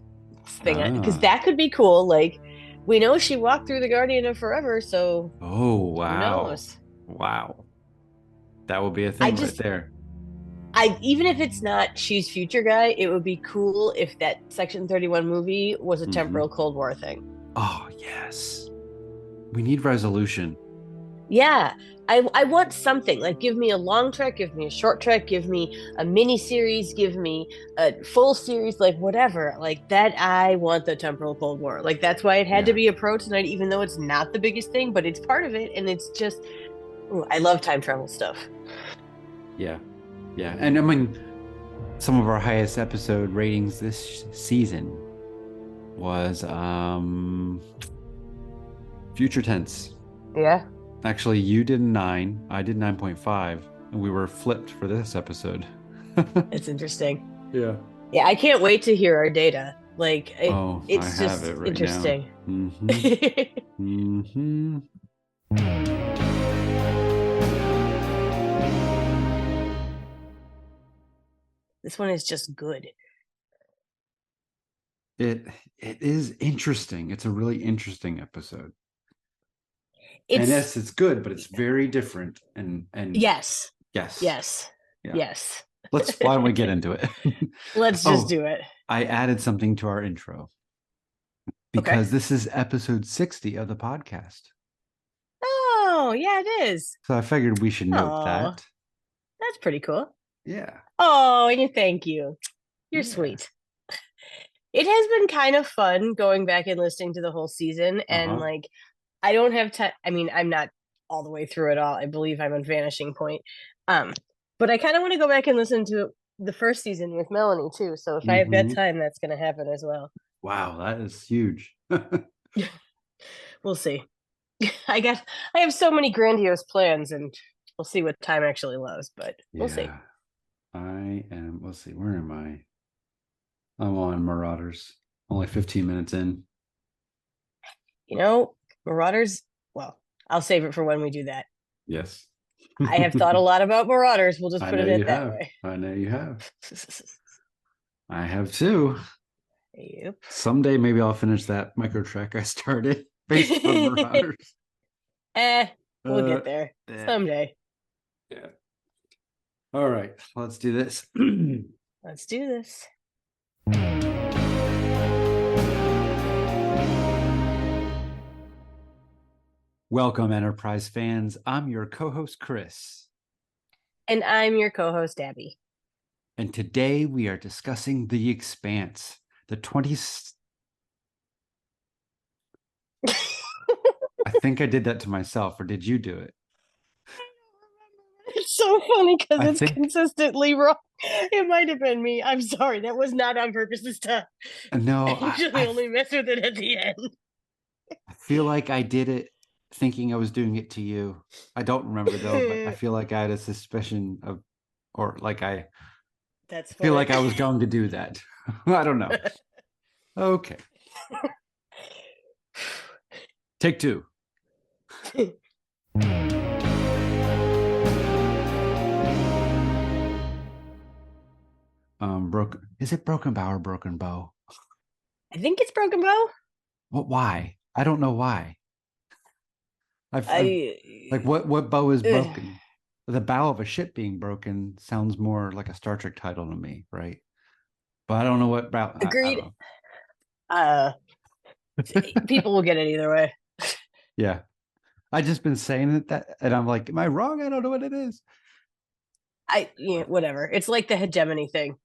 thing, because that could be cool. Like, we know she walked through the Guardian of Forever, so wow. Who knows? Wow. That would be a thing right there. Even if it's not she's Future Guy, it would be cool if that Section 31 movie was a temporal Cold War thing. Oh, yes. We need resolution. Yeah. I want something. Like, give me a long trek, give me a short trek, give me a mini series, give me a full series, like whatever. Like that, I want the temporal Cold War. Like, that's why it had to be a pro tonight, even though it's not the biggest thing, but it's part of it. And it's just, I love time travel stuff. Yeah. Yeah. And I mean, some of our highest episode ratings this season was Future Tense. Yeah. Actually, you did 9, I did 9.5, and we were flipped for this episode. It's interesting. Yeah. Yeah, I can't wait to hear our data. Like, it's I just have it right interesting. Now. This one is just good. It is interesting. It's a really interesting episode. And yes, it's good, but it's very different. And yes. Yeah. Why don't we get into it? Let's just do it. I added something to our intro because this is episode 60 of the podcast. Oh, yeah, it is. So I figured we should note that. That's pretty cool. Yeah. Oh, and thank you. You're sweet. It has been kind of fun going back and listening to the whole season, and like, I don't have time. I mean, I'm not all the way through it all. I believe I'm on Vanishing Point. But I kind of want to go back and listen to the first season with Melanie too. So if I have got time, that's going to happen as well. Wow, that is huge. We'll see. I have so many grandiose plans, and we'll see what time actually allows, but we'll see. Let's see, where am I? I'm on Marauders. Only 15 minutes in. You know, Marauders, well, I'll save it for when we do that. Yes. I have thought a lot about Marauders. We'll just I put know it you at that have. way. I know you have. I have too. Yep. Someday maybe I'll finish that micro track I started based on Marauders. We'll get there someday. Yeah. All right, let's do this. Let's do this. Welcome, Enterprise fans. I'm your co-host, Chris. And I'm your co-host, Abby. And today we are discussing The Expanse, the 20th. I think I did that to myself, or did you do it? It's so funny because it's consistently wrong. It might have been me. I'm sorry. That was not on purpose this time. No, I usually only mess with it at the end. I feel like I did it thinking I was doing it to you. I don't remember though, but I feel like I had a suspicion of, or like I feel like I was going to do that. I don't know. Okay. Take two. Is it Broken Bow or Broken Bow? I think it's Broken Bow. What? Why? I don't know why. Like what bow is broken? The bow of a ship being broken sounds more like a Star Trek title to me, right? But I don't know what bow. Agreed. People will get it either way. Yeah, I just been saying that, and I'm like, am I wrong? I don't know what it is. Whatever. It's like the hegemony thing.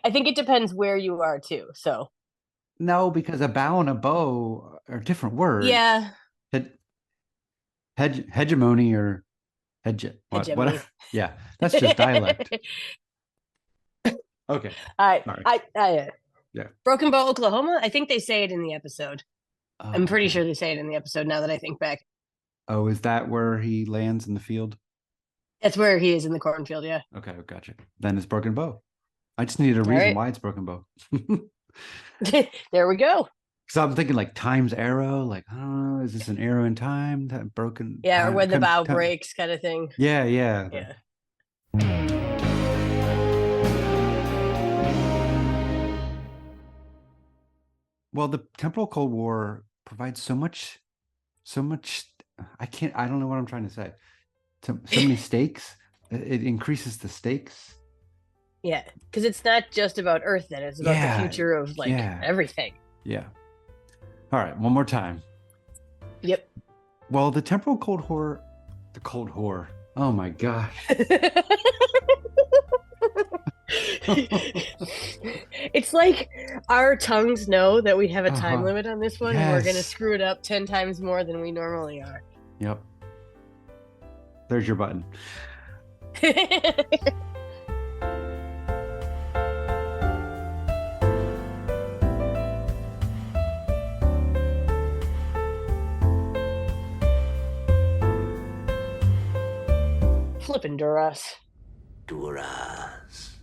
I think it depends where you are too. So no, because a bow and a bow are different words. Yeah. Hegemony or hegemony. Yeah, that's just dialect. Okay. Yeah. Broken Bow, Oklahoma. I think they say it in the episode. Oh, I'm pretty sure they say it in the episode now that I think back. Oh, is that where he lands in the field? That's where he is in the cornfield, yeah. Okay, gotcha. Then it's Broken Bow. I just needed a reason why it's Broken Bow. There we go. So I'm thinking like time's arrow, like, I don't know, is this an arrow in time? That broken. Yeah, or when the bow breaks kind of thing. Yeah. Well, the temporal Cold War provides so much, I don't know what I'm trying to say. So many stakes. It increases the stakes. Yeah, because it's not just about Earth then. It's about the future of everything. Yeah. All right, one more time. Yep. Well, the temporal Cold War, oh my gosh. It's like our tongues know that we have a time limit on this one, and we're going to screw it up 10 times more than we normally are. Yep. There's your button. Flippin' Duras. Duras.